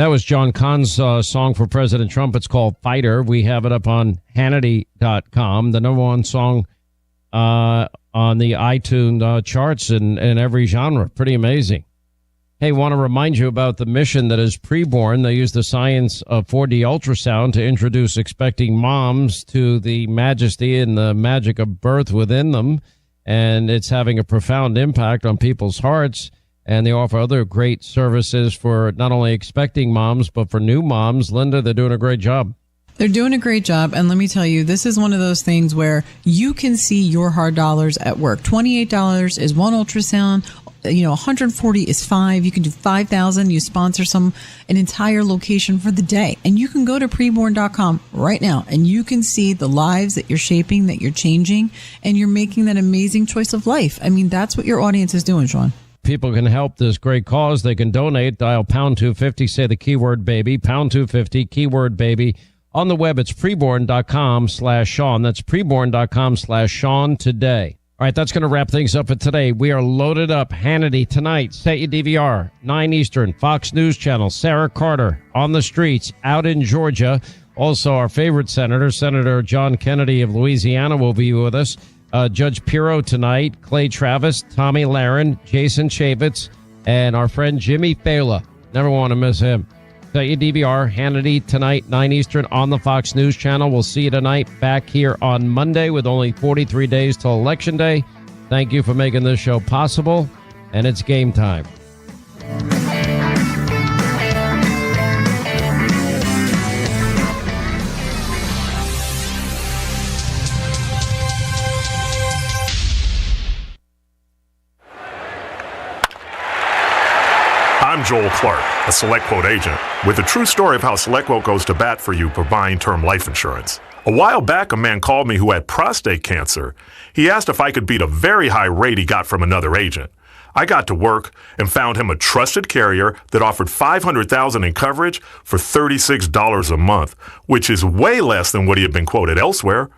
That was John Kahn's song for President Trump. It's called Fighter. We have it up on Hannity.com, the number one song on the iTunes charts in every genre. Pretty amazing. Hey, want to remind you about the mission that is preborn. They use the science of 4D ultrasound to introduce expecting moms to the majesty and the magic of birth within them. And it's having a profound impact on people's hearts. And they offer other great services for not only expecting moms, but for new moms. Linda, they're doing a great job. They're doing a great job. And let me tell you, this is one of those things where you can see your hard dollars at work. $28 is one ultrasound. $140 is 5. You can do 5,000. You sponsor an entire location for the day. And you can go to preborn.com right now and you can see the lives that you're shaping, that you're changing, and you're making that amazing choice of life. I mean, that's what your audience is doing, Sean. People can help this great cause. They can donate. Dial pound 250, say the keyword baby, pound 250, keyword baby. On the web, it's preborn.com/Sean. That's preborn.com/Sean today. All right, that's going to wrap things up for today. We are loaded up. Hannity tonight. Set your DVR. 9 Eastern. Fox News Channel. Sarah Carter on the streets out in Georgia. Also, our favorite senator, Senator John Kennedy of Louisiana, will be with us. Judge Pirro tonight, Clay Travis, Tommy Lahren, Jason Chaffetz, and our friend Jimmy Fela. Never want to miss him. Set your DVR, Hannity tonight, 9 Eastern on the Fox News Channel. We'll see you tonight back here on Monday with only 43 days till Election Day. Thank you for making this show possible, and it's game time. I'm Joel Clark, a SelectQuote agent, with a true story of how SelectQuote goes to bat for you for buying term life insurance. A while back, a man called me who had prostate cancer. He asked if I could beat a very high rate he got from another agent. I got to work and found him a trusted carrier that offered $500,000 in coverage for $36 a month, which is way less than what he had been quoted elsewhere.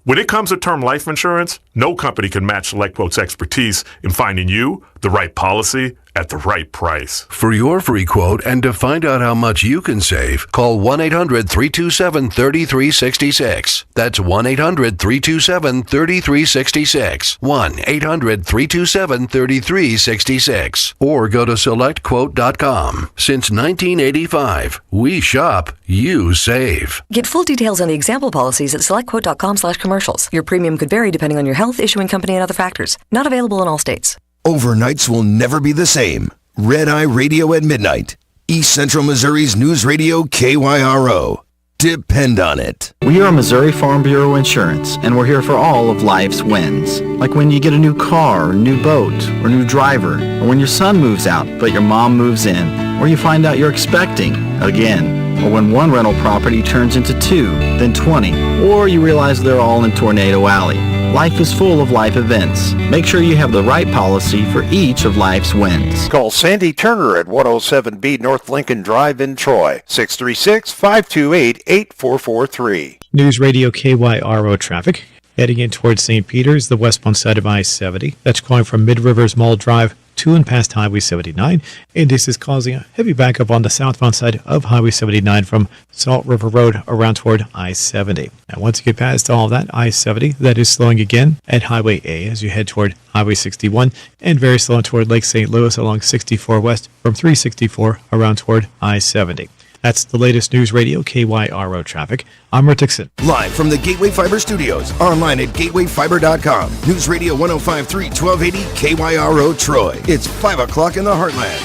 When it comes to term life insurance, no company can match SelectQuote's expertise in finding you the right policy at the right price. For your free quote and to find out how much you can save, call 1-800-327-3366. That's 1-800-327-3366. 1-800-327-3366. Or go to SelectQuote.com. Since 1985, we shop, you save. Get full details on the example policies at SelectQuote.com/commercials. Your premium could vary depending on your health, issuing company, and other factors. Not available in all states. Overnights will never be the same. Red Eye Radio at midnight. East Central Missouri's News Radio KYRO. Depend on it. We are Missouri Farm Bureau Insurance, and we're here for all of life's wins. Like when you get a new car, or new boat, or new driver, or when your son moves out but your mom moves in, or you find out you're expecting again, or when one rental property turns into 2, then 20, or you realize they're all in Tornado Alley. Life is full of life events. Make sure you have the right policy for each of life's wins. Call Sandy Turner at 107B North Lincoln Drive in Troy, 636-528-8443. News Radio KYRO traffic. Heading in towards St. Peter's, the westbound side of I-70. That's going from Mid-Rivers Mall Drive to and past Highway 79. And this is causing a heavy backup on the southbound side of Highway 79 from Salt River Road around toward I-70. Now, once you get past all of that, I-70, that is slowing again at Highway A as you head toward Highway 61, and very slow toward Lake St. Louis along 64 West from 364 around toward I-70. That's the latest News Radio KYRO traffic. I'm Rick Dixon. Live from the Gateway Fiber Studios. Online at gatewayfiber.com. News Radio 105.3, 1280 KYRO Troy. It's 5 o'clock in the Heartland.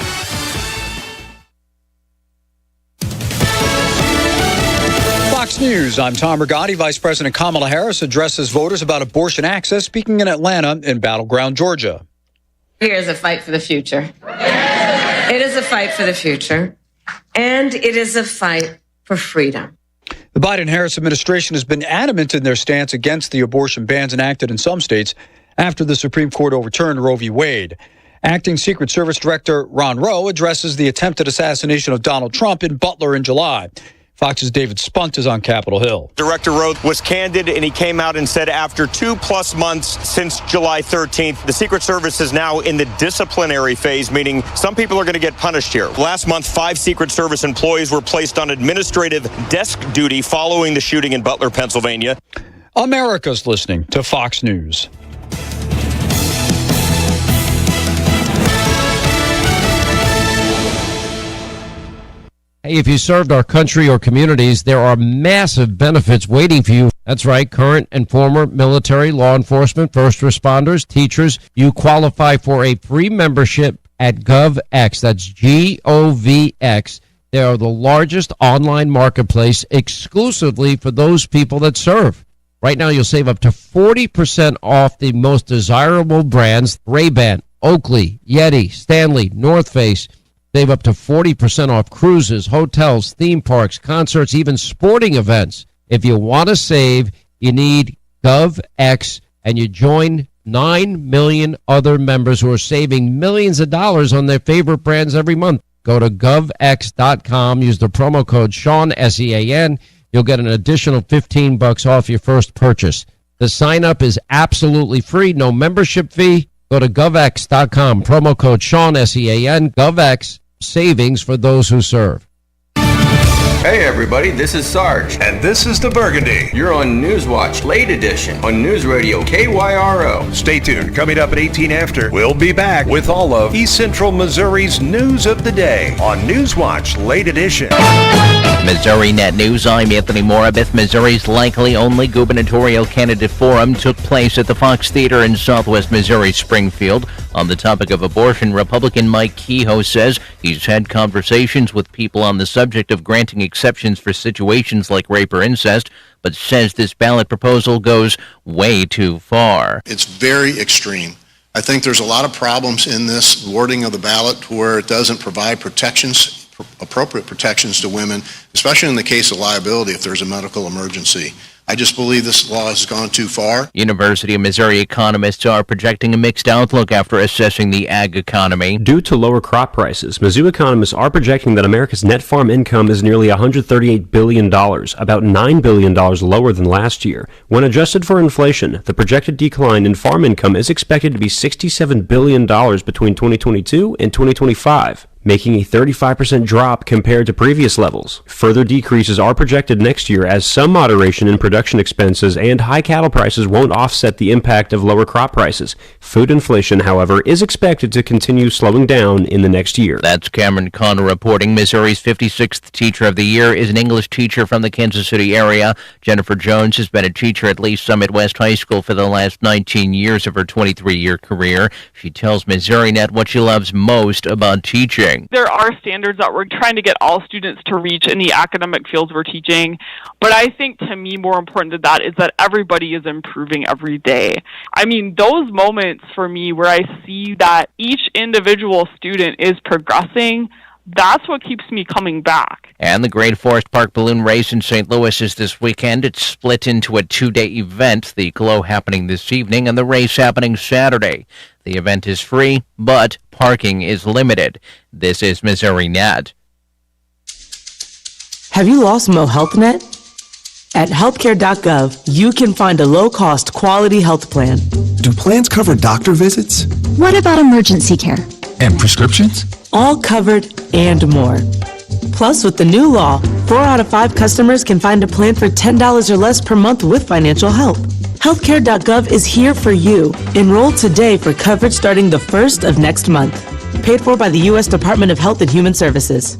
Fox News, I'm Tom Burgundy. Vice President Kamala Harris addresses voters about abortion access, speaking in Atlanta in Battleground, Georgia. Here's a fight for the future. It is a fight for the future. And it is a fight for freedom. The Biden-Harris administration has been adamant in their stance against the abortion bans enacted in some states after the Supreme Court overturned Roe v. Wade. Acting Secret Service Director Ron Rowe addresses the attempted assassination of Donald Trump in Butler in July. Fox's David Spunt is on Capitol Hill. Director Roth was candid, and he came out and said after 2+ months since July 13th, the Secret Service is now in the disciplinary phase, meaning some people are going to get punished here. Last month, 5 Secret Service employees were placed on administrative desk duty following the shooting in Butler, Pennsylvania. America's listening to Fox News. If you served our country or communities, there are massive benefits waiting for you. That's right, current and former military, law enforcement, first responders, teachers. You qualify for a free membership at GovX. That's GOVX. They are the largest online marketplace exclusively for those people that serve. Right now, you'll save up to 40% off the most desirable brands: Ray-Ban, Oakley, Yeti, Stanley, North Face. Save up to 40% off cruises, hotels, theme parks, concerts, even sporting events. If you want to save, you need GovX, and you join 9 million other members who are saving millions of dollars on their favorite brands every month. Go to govx.com, use the promo code Sean, S-E-A-N. You'll get an additional $15 off your first purchase. The sign-up is absolutely free, no membership fee. Go to govx.com, promo code Sean, S-E-A-N, GovX. Savings for those who serve. Hey everybody, this is Sarge. And this is the Burgundy. You're on Newswatch Late Edition on News Radio KYRO. Stay tuned. Coming up at 18 after, we'll be back with all of East Central Missouri's news of the day on Newswatch Late Edition. Missouri Net News, I'm Anthony Morabith. Missouri's likely only gubernatorial candidate forum took place at the Fox Theater in Southwest Missouri, Springfield. On the topic of abortion, Republican Mike Kehoe says he's had conversations with people on the subject of granting exceptions for situations like rape or incest, but says this ballot proposal goes way too far. It's very extreme. I think there's a lot of problems in this wording of the ballot where it doesn't provide protections, appropriate protections to women, especially in the case of liability if there's a medical emergency. I just believe this law has gone too far. University of Missouri economists are projecting a mixed outlook after assessing the ag economy. Due to lower crop prices, Mizzou economists are projecting that America's net farm income is nearly $138 billion, about $9 billion lower than last year. When adjusted for inflation, the projected decline in farm income is expected to be $67 billion between 2022 and 2025. Making a 35% drop compared to previous levels. Further decreases are projected next year as some moderation in production expenses and high cattle prices won't offset the impact of lower crop prices. Food inflation, however, is expected to continue slowing down in the next year. That's Cameron Connor reporting. Missouri's 56th Teacher of the Year is an English teacher from the Kansas City area. Jennifer Jones has been a teacher at Lee Summit West High School for the last 19 years of her 23-year career. She tells Missouri Net what she loves most about teaching. There are standards that we're trying to get all students to reach in the academic fields we're teaching, but I think to me more important than that is that everybody is improving every day. I mean, those moments for me where I see that each individual student is progressing, that's what keeps me coming back. And the Great Forest Park Balloon Race in St. Louis is this weekend. It's split into a 2-day event, the Glow happening this evening and the race happening Saturday. The event is free, but parking is limited. This is Missouri Net. Have you lost Mo Health Net? At healthcare.gov, you can find a low-cost, quality health plan. Do plans cover doctor visits? What about emergency care? And prescriptions? All covered and more. Plus, with the new law, 4 out of 5 customers can find a plan for $10 or less per month with financial help. Healthcare.gov is here for you. Enroll today for coverage starting the 1st of next month. Paid for by the U.S. Department of Health and Human Services.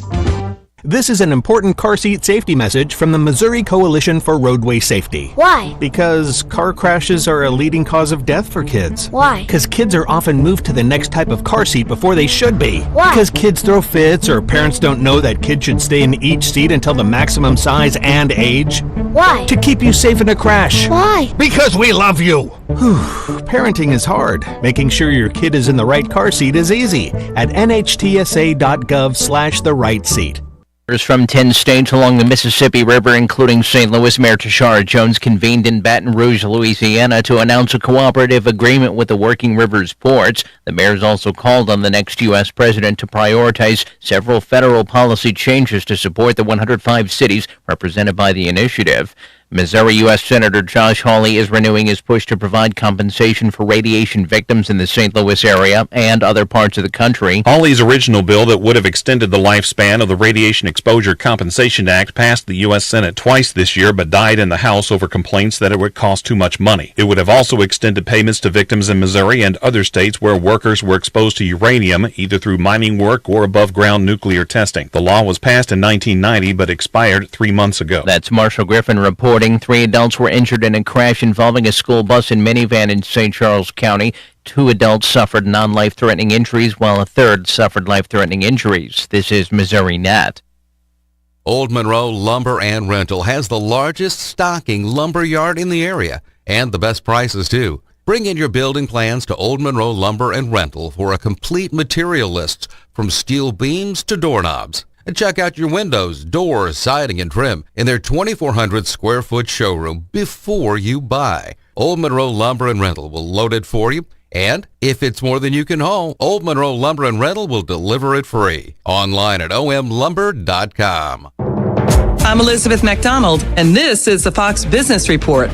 This is an important car seat safety message from the Missouri Coalition for Roadway Safety. Why? Because car crashes are a leading cause of death for kids. Why? Because kids are often moved to the next type of car seat before they should be. Why? Because kids throw fits or parents don't know that kids should stay in each seat until the maximum size and age. Why? To keep you safe in a crash. Why? Because we love you. Parenting is hard. Making sure your kid is in the right car seat is easy at nhtsa.gov/the right seat. From 10 states along the Mississippi River, including St. Louis, Mayor Tashara Jones convened in Baton Rouge, Louisiana, to announce a cooperative agreement with the Working Rivers ports. The mayor's also called on the next U.S. president to prioritize several federal policy changes to support the 105 cities represented by the initiative. Missouri U.S. Senator Josh Hawley is renewing his push to provide compensation for radiation victims in the St. Louis area and other parts of the country. Hawley's original bill that would have extended the lifespan of the Radiation Exposure Compensation Act passed the U.S. Senate twice this year but died in the House over complaints that it would cost too much money. It would have also extended payments to victims in Missouri and other states where workers were exposed to uranium, either through mining work or above-ground nuclear testing. The law was passed in 1990 but expired 3 months ago. That's Marshall Griffin reporting. 3 adults were injured in a crash involving a school bus and minivan in St. Charles County. 2 adults suffered non-life-threatening injuries, while a third suffered life-threatening injuries. This is Missouri Net. Old Monroe Lumber and Rental has the largest stocking lumber yard in the area, and the best prices, too. Bring in your building plans to Old Monroe Lumber and Rental for a complete material list, from steel beams to doorknobs. And check out your windows, doors, siding, and trim in their 2,400 square foot showroom before you buy. Old Monroe Lumber and Rental will load it for you, and if it's more than you can haul, Old Monroe Lumber and Rental will deliver it free. Online at omlumber.com. I'm Elizabeth McDonald, and this is the Fox Business Report.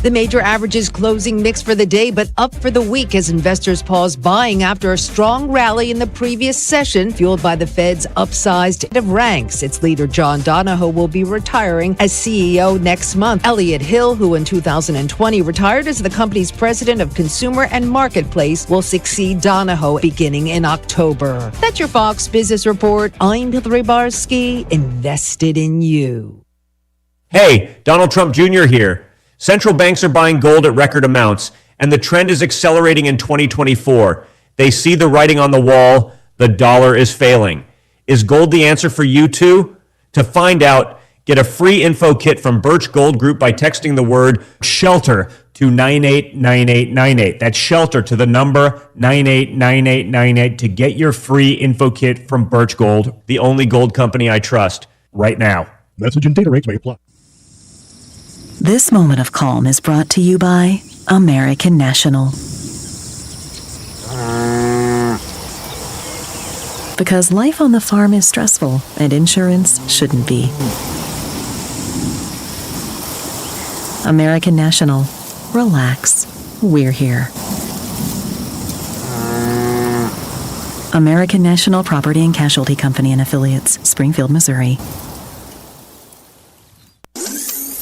The major averages closing mixed for the day, but up for the week as investors pause buying after a strong rally in the previous session, fueled by the Fed's upsized of ranks. Its leader, John Donahoe, will be retiring as CEO next month. Elliott Hill, who in 2020 retired as the company's president of consumer and marketplace, will succeed Donahoe beginning in October. That's your Fox Business Report. I'm Hillary Barsky, invested in you. Hey, Donald Trump Jr. here. Central banks are buying gold at record amounts, and the trend is accelerating in 2024. They see the writing on the wall. The dollar is failing. Is gold the answer for you too? To find out, get a free info kit from Birch Gold Group by texting the word SHELTER to 989898. That's SHELTER to the number 989898 to get your free info kit from Birch Gold, the only gold company I trust, right now. Message and data rates may apply. This moment of calm is brought to you by American National. Because life on the farm is stressful, and insurance shouldn't be. American National. Relax. We're here. American National Property and Casualty Company and Affiliates, Springfield, Missouri.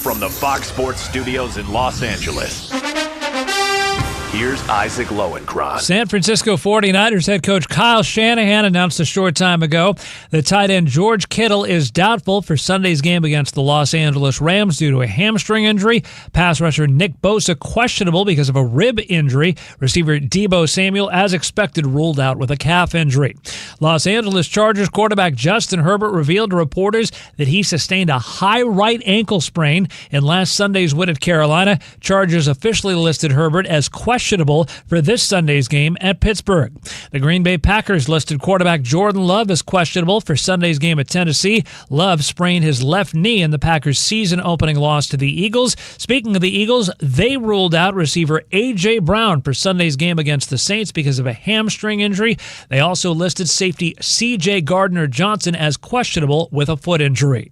From the Fox Sports Studios in Los Angeles, here's Isaac Lowenkron. San Francisco 49ers head coach Kyle Shanahan announced a short time ago that tight end George Kittle is doubtful for Sunday's game against the Los Angeles Rams due to a hamstring injury. Pass rusher Nick Bosa questionable because of a rib injury. Receiver Deebo Samuel, as expected, ruled out with a calf injury. Los Angeles Chargers quarterback Justin Herbert revealed to reporters that he sustained a high right ankle sprain in last Sunday's win at Carolina. Chargers officially listed Herbert as questionable for this Sunday's game at Pittsburgh. The Green Bay Packers listed quarterback Jordan Love as questionable for Sunday's game at Tennessee. Love sprained his left knee in the Packers' season-opening loss to the Eagles. Speaking of the Eagles, they ruled out receiver A.J. Brown for Sunday's game against the Saints because of a hamstring injury. They also listed safety C.J. Gardner-Johnson as questionable with a foot injury.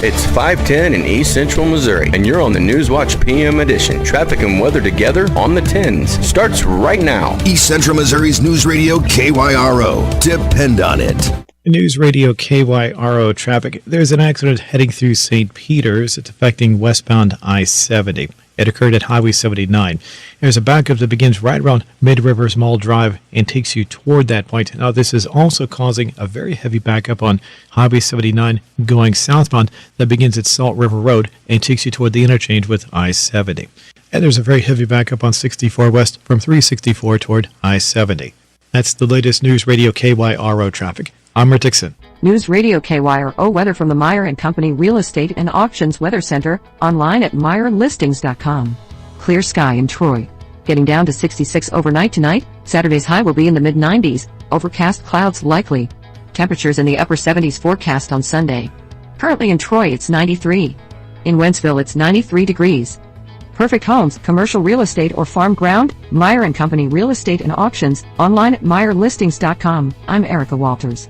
It's 5:10 in East Central Missouri, and you're on the Newswatch PM edition. Traffic and weather together on the 10s starts right now. East Central Missouri's News Radio KYRO. Depend on it. News Radio KYRO traffic. There's an accident heading through St. Peters. It's affecting westbound I-70. It occurred at Highway 79. There's a backup that begins right around Mid-Rivers Mall Drive and takes you toward that point. Now, this is also causing a very heavy backup on Highway 79 going southbound that begins at Salt River Road and takes you toward the interchange with I-70. And there's a very heavy backup on 64 West from 364 toward I-70. That's the latest News Radio KYRO traffic. I'm Rick Dixon. News Radio KYRO weather from the Meyer & Company Real Estate and Auctions Weather Center, online at MeyerListings.com. Clear sky in Troy. getting down to 66 overnight tonight. Saturday's high will be in the mid-90s. Overcast, clouds likely. Temperatures in the upper 70s forecast on Sunday. Currently in Troy, it's 93. In Wentzville, it's 93 degrees. Perfect homes, commercial real estate or farm ground, Meyer & Company Real Estate and Auctions, online at MeyerListings.com. I'm Erica Walters.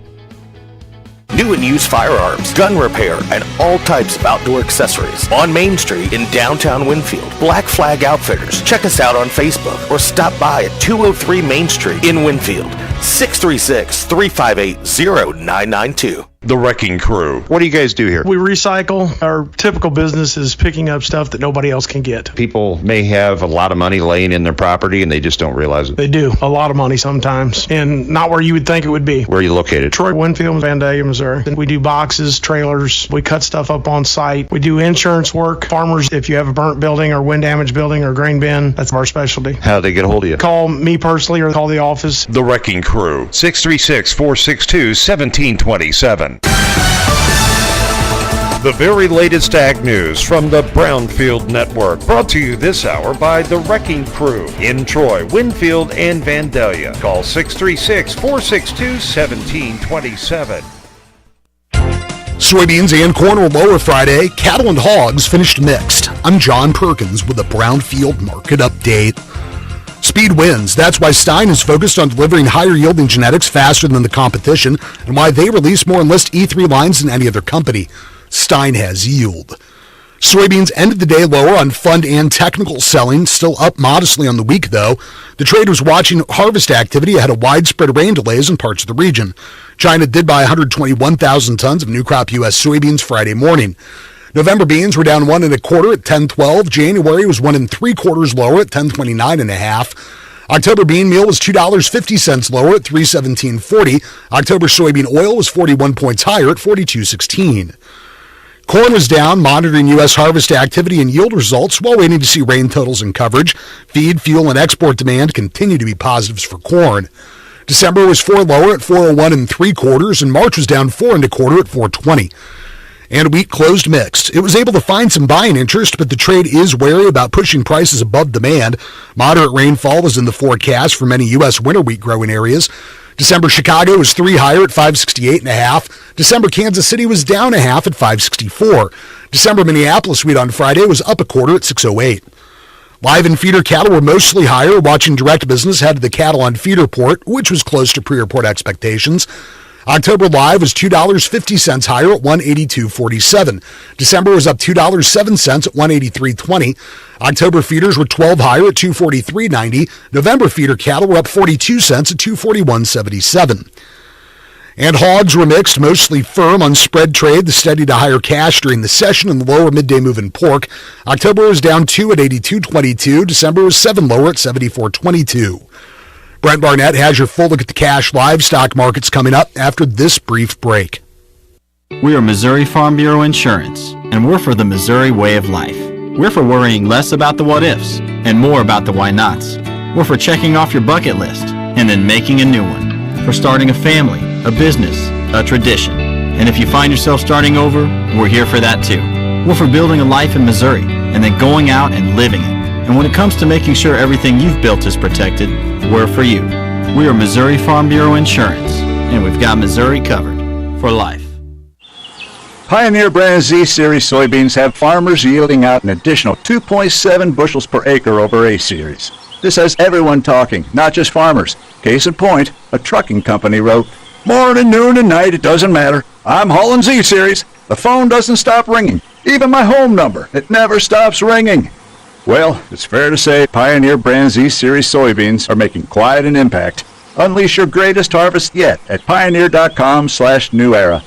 New and used firearms, gun repair, and all types of outdoor accessories on Main Street in downtown Winfield. Black Flag Outfitters. Check us out on Facebook or stop by at 203 Main Street in Winfield. 636-358-0992. The Wrecking Crew. What do you guys do here? We recycle. Our typical business is picking up stuff that nobody else can get. People may have a lot of money laying in their property and they just don't realize it. They do. A lot of money sometimes, and not where you would think it would be. Where are you located? Troy, Winfield, Vandalia, Missouri. And we do boxes, trailers. We cut stuff up on site. We do insurance work. Farmers, if you have a burnt building or wind damaged building or grain bin, that's our specialty. How do they get a hold of you? Call me personally or call the office. The Wrecking Crew. 636-462-1727. The very latest ag news from the Brownfield Network, brought to you this hour by The Wrecking Crew in Troy, Winfield, and Vandalia. Call 636-462-1727. Soybeans and corn were lower Friday. Cattle and hogs finished mixed. I'm John Perkins with a Brownfield Market Update. Speed wins. That's why Stein is focused on delivering higher yielding genetics faster than the competition, and why they release more Enlist E3 lines than any other company. Stein has yield. Soybeans ended the day lower on fund and technical selling, still up modestly on the week though. The trade was watching harvest activity ahead of widespread rain delays in parts of the region. China did buy 121,000 tons of new crop U.S. soybeans Friday morning. November beans were down 1 1/4 at 10.12. January was 1 3/4 lower at 10.29.5. October bean meal was $2.50 lower at $3.1740. October soybean oil was 41 points higher at 42.16. Corn was down, monitoring U.S. harvest activity and yield results while waiting to see rain totals and coverage. Feed, fuel, and export demand continue to be positives for corn. December was 4 lower at 401 3/4, and March was down 4 1/4 at 420. And wheat closed mixed. It was able to find some buying interest, but the trade is wary about pushing prices above demand. Moderate rainfall was in the forecast for many U.S. winter wheat growing areas. December Chicago was 3 higher at 568.5. December Kansas City was down 0.5 at 564. December Minneapolis wheat on Friday was up 1/4 at 608. Live and feeder cattle were mostly higher. Watching direct business head to the cattle on feed report, which was close to pre-report expectations. October live was $2.50 higher at $182.47. December was up $2.07 at $183.20. October feeders were 12 higher at $243.90. November feeder cattle were up 42 cents at $241.77. And hogs were mixed, mostly firm on spread trade, the steady to higher cash during the session, and the lower midday move in pork. October was down 2 at $82.22. December was 7 lower at $74.22. Brent Barnett has your full look at the cash livestock markets coming up after this brief break. We are Missouri Farm Bureau Insurance, and we're for the Missouri way of life. We're for worrying less about the what-ifs and more about the why-nots. We're for checking off your bucket list and then making a new one. For starting a family, a business, a tradition. And if you find yourself starting over, we're here for that too. We're for building a life in Missouri and then going out and living it. And when it comes to making sure everything you've built is protected, we're for you. We are Missouri Farm Bureau Insurance, and we've got Missouri covered for life. Pioneer brand Z Series soybeans have farmers yielding out an additional 2.7 bushels per acre over A Series. This has everyone talking, not just farmers. Case in point, a trucking company wrote, "Morning, noon, and night, it doesn't matter. I'm hauling Z Series. The phone doesn't stop ringing. Even my home number, it never stops ringing." Well, it's fair to say Pioneer brand Z Series soybeans are making quite an impact. Unleash your greatest harvest yet at pioneer.com/new era.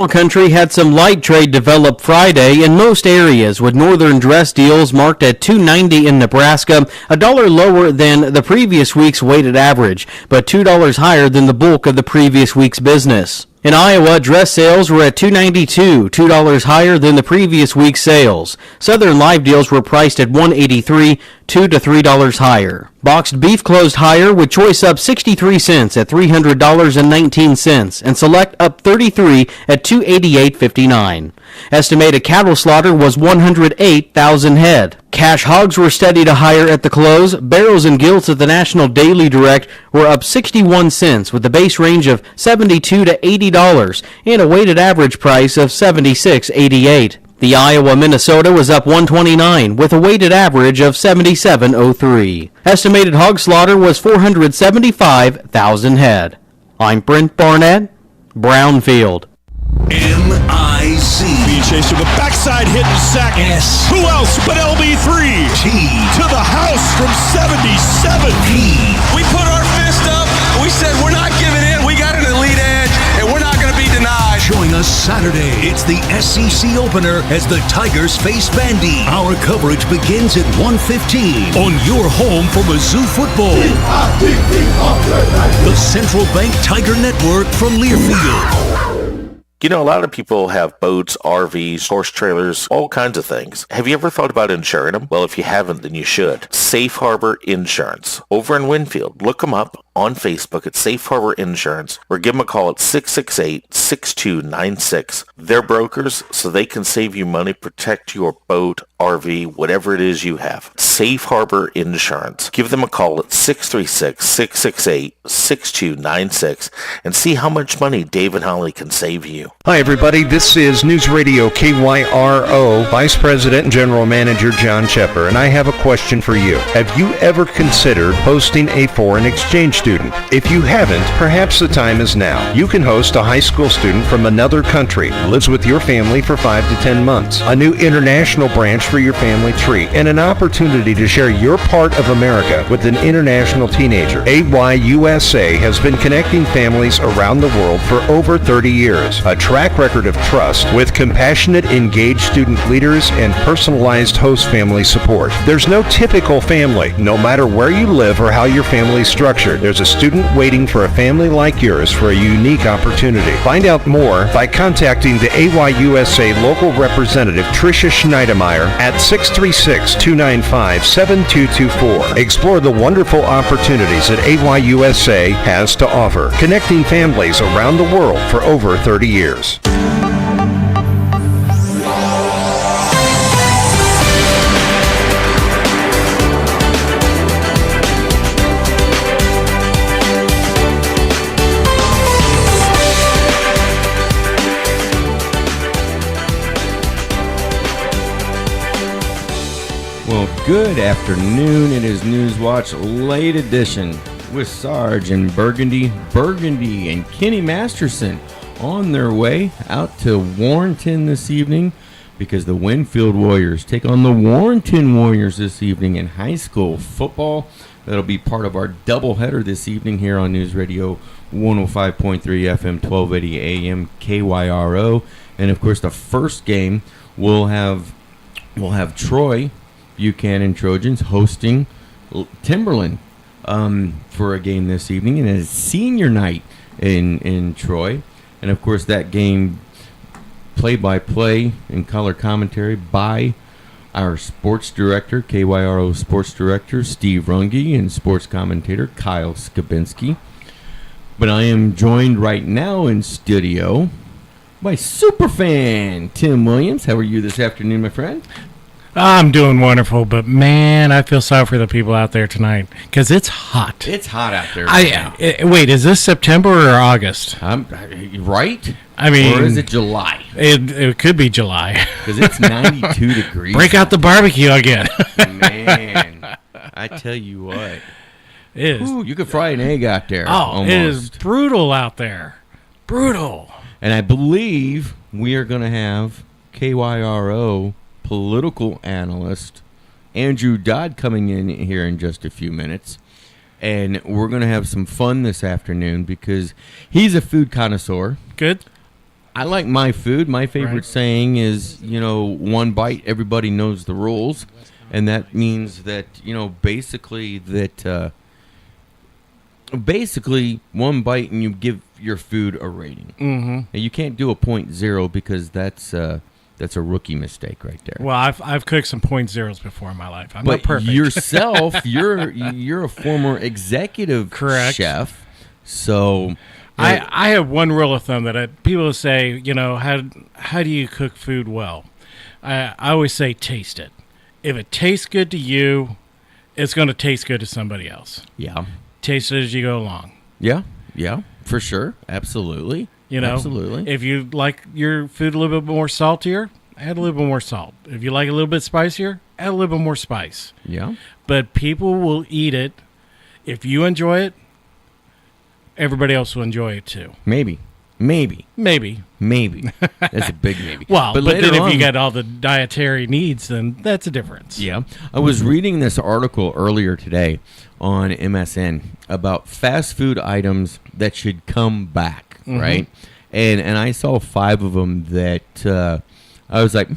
Country had some light trade develop Friday in most areas, with northern dress deals marked at $2.90 in Nebraska, $1 lower than the previous week's weighted average, but $2 higher than the bulk of the previous week's business. In Iowa, dress sales were at $2.92, $2 higher than the previous week's sales. Southern live deals were priced at $1.83, $2 to $3 higher. Boxed beef closed higher, with choice up 63 cents at $300.19, and select up 33 at $288.59. Estimated cattle slaughter was 108,000 head. Cash hogs were steady to higher at the close. Barrels and gilts at the National Daily Direct were up 61 cents with a base range of $72 to $80 and a weighted average price of $76.88. The Iowa-Minnesota was up 129 with a weighted average of 77.03. Estimated hog slaughter was 475,000 head. I'm Brent Barnett, Brownfield. M-I-Z. Being chased to the backside, hit and sack. S. Who else but LB3? T. To the house from 77. P. We put our fist up. We said we're not giving in. We got an elite edge, and we're not going to be denied. Join us Saturday. It's the SEC opener as the Tigers face Vandy. Our coverage begins at 1:15 on your home for Mizzou football. The Central Bank Tiger Network from Learfield. You know, a lot of people have boats, RVs, horse trailers, all kinds of things. Have you ever thought about insuring them? Well, if you haven't, then you should. Safe Harbor Insurance. Over in Winfield. Look them up on Facebook at Safe Harbor Insurance or give them a call at 668-6296. They're brokers, so they can save you money, protect your boat, RV, whatever it is you have. Safe Harbor Insurance. Give them a call at 636-668-6296 and see how much money Dave and Holly can save you. Hi, everybody. This is News Radio KYRO Vice President and General Manager John Chepper, and I have a question for you. Have you ever considered hosting a foreign exchange student? If you haven't, perhaps the time is now. You can host a high school student from another country who lives with your family for 5 to 10 months, a new international branch for your family tree, and an opportunity to share your part of America with an international teenager. AYUSA has been connecting families around the world for over 30 years. A track record of trust with compassionate, engaged student leaders and personalized host family support. There's no typical family. No matter where you live or how your family is structured, there's a student waiting for a family like yours for a unique opportunity. Find out more by contacting the AYUSA local representative Tricia Schneidermeyer at 636-295-7224. Explore the wonderful opportunities that AYUSA has to offer, connecting families around the world for over 30 years. Well, good afternoon. It is Newswatch Late Edition with Sarge and Burgundy and Kenny Masterson on their way out to Warrenton this evening because the Winfield Warriors take on the Warrenton Warriors this evening in high school football. That'll be part of our doubleheader this evening here on News Radio 105.3 FM, 1280 AM, KYRO. And of course, the first game we'll have Troy Buchanan Trojans hosting Timberland for a game this evening, and it's senior night in Troy. And of course, that game play-by-play and color commentary by our sports director, KYRO sports director Steve Runge, and sports commentator Kyle Skabinski. But I am joined right now in studio by superfan Tim Williams. How are you this afternoon, my friend? I'm doing wonderful, but man, I feel sorry for the people out there tonight because it's hot. It's hot out there right now. Wait, is this September or August? Right? I mean, or is it July? It could be July because it's 92 degrees. Break out the barbecue again. Man, I tell you what, it is. Ooh, you could fry an egg out there. Oh, almost. It is brutal out there. Brutal. And I believe we are going to have KYRO political analyst Andrew Dodd coming in here in just a few minutes, and we're going to have some fun this afternoon because he's a food connoisseur. Good. I like my food. My favorite saying is, one bite, everybody knows the rules, and that means that, basically one bite and you give your food a rating. Mm-hmm. And you can't do a 0.0 because that's a rookie mistake right there. Well, I've cooked some 0.0s before in my life. I'm but not perfect. Yourself, you're a former executive chef, so I have one rule of thumb that people say, how do you cook food well? I always say taste it, if it tastes good to you, it's going to taste good to somebody else. Yeah. Taste it as you go along. Yeah, for sure. Absolutely. You know, absolutely. If you like your food a little bit more saltier, add a little bit more salt. If you like it a little bit spicier, add a little bit more spice. Yeah. But people will eat it. If you enjoy it, everybody else will enjoy it too. Maybe. That's a big maybe. Well, but then on, if you got all the dietary needs, then that's a difference. Yeah. I was reading this article earlier today on MSN about fast food items that should come back, right? And I saw 5 of them that I was like,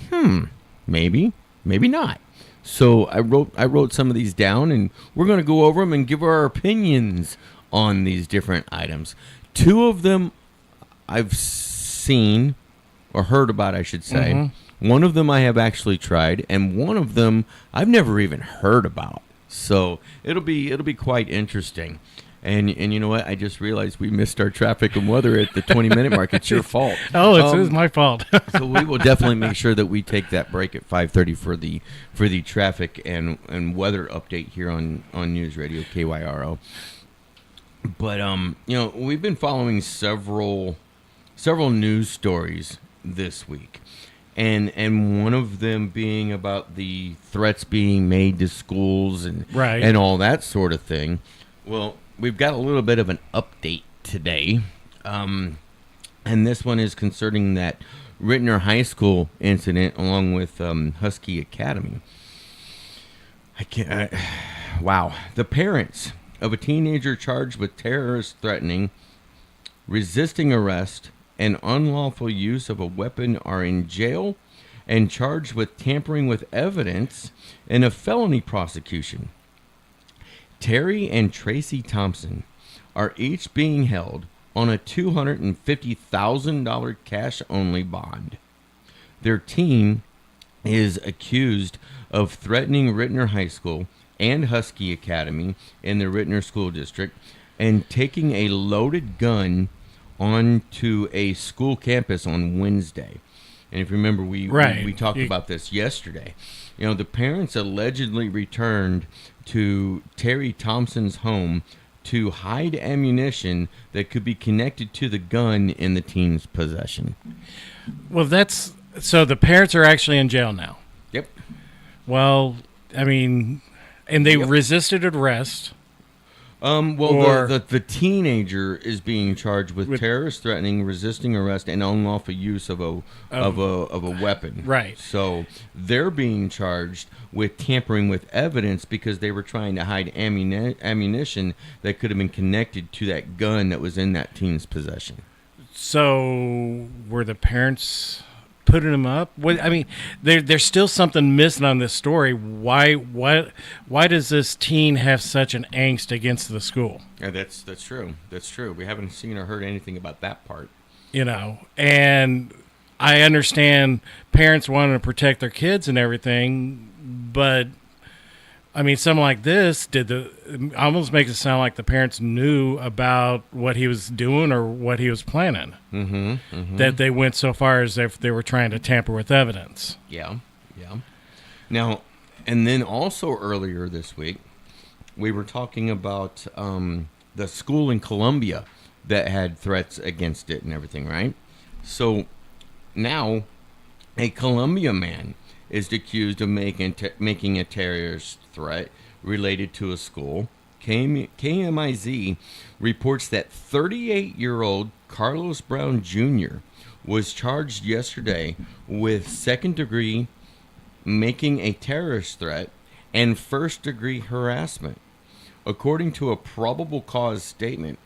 maybe not. So I wrote some of these down, and we're going to go over them and give our opinions on these different items. 2 of them I've seen or heard about, I should say. One of them I have actually tried, and one of them I've never even heard about. So it'll be quite interesting. And you know what? I just realized we missed our traffic and weather at the 20-minute mark. It's your fault. Oh, it's my fault. So we will definitely make sure that we take that break at 5:30 for the traffic and weather update here on News Radio KYRO. But we've been following several news stories this week, and one of them being about the threats being made to schools and all that sort of thing. Well, we've got a little bit of an update today, and this one is concerning that Rittner High School incident along with Husky Academy. Wow. The parents of a teenager charged with terrorist threatening, resisting arrest, and unlawful use of a weapon are in jail and charged with tampering with evidence in a felony prosecution. Terry and Tracy Thompson are each being held on a $250,000 cash-only bond. Their teen is accused of threatening Rittner High School and Husky Academy in the Rittner School District and taking a loaded gun onto a school campus on Wednesday. And if you remember, we talked about this yesterday. You know, the parents allegedly returned to Terry Thompson's home to hide ammunition that could be connected to the gun in the teen's possession. Well, so the parents are actually in jail now. Yep. Well, I mean, and they resisted arrest. The teenager is being charged with terrorist threatening, resisting arrest, and unlawful use of a weapon. Right. So they're being charged with tampering with evidence because they were trying to hide ammunition that could have been connected to that gun that was in that teen's possession. So were the parents putting them up? I mean, there's still something missing on this story. Why does this teen have such an angst against the school? Yeah, that's true. That's true. We haven't seen or heard anything about that part. You know, and I understand parents wanting to protect their kids and everything, but I mean, something like this almost makes it sound like the parents knew about what he was doing or what he was planning. That they went so far as if they were trying to tamper with evidence. Yeah. Now, and then also earlier this week, we were talking about the school in Columbia that had threats against it and everything, right? So now a Columbia man is accused of making a terrorist threat related to a school. KMIZ reports that 38-year-old Carlos Brown Jr. was charged yesterday with second-degree making a terrorist threat and first-degree harassment. According to a probable cause statement,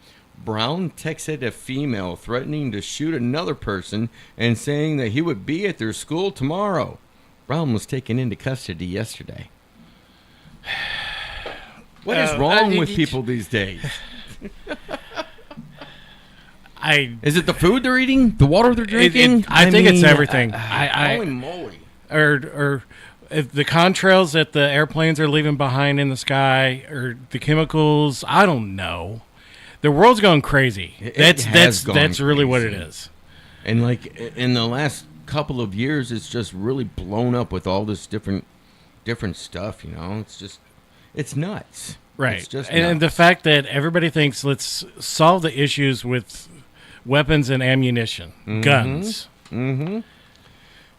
Brown texted a female threatening to shoot another person and saying that he would be at their school tomorrow. Brown was taken into custody yesterday. What is wrong with people these days? Is it the food they're eating? The water they're drinking? I think it's everything. Holy moly. Or if the contrails that the airplanes are leaving behind in the sky, or the chemicals, I don't know. The world's going crazy. That's really what it is. And like in the last couple of years, it's just really blown up with all this different different stuff, you know. It's nuts. Right. It's just and the nuts. fact that everybody thinks let's solve the issues with weapons and ammunition, guns. Mm-hmm.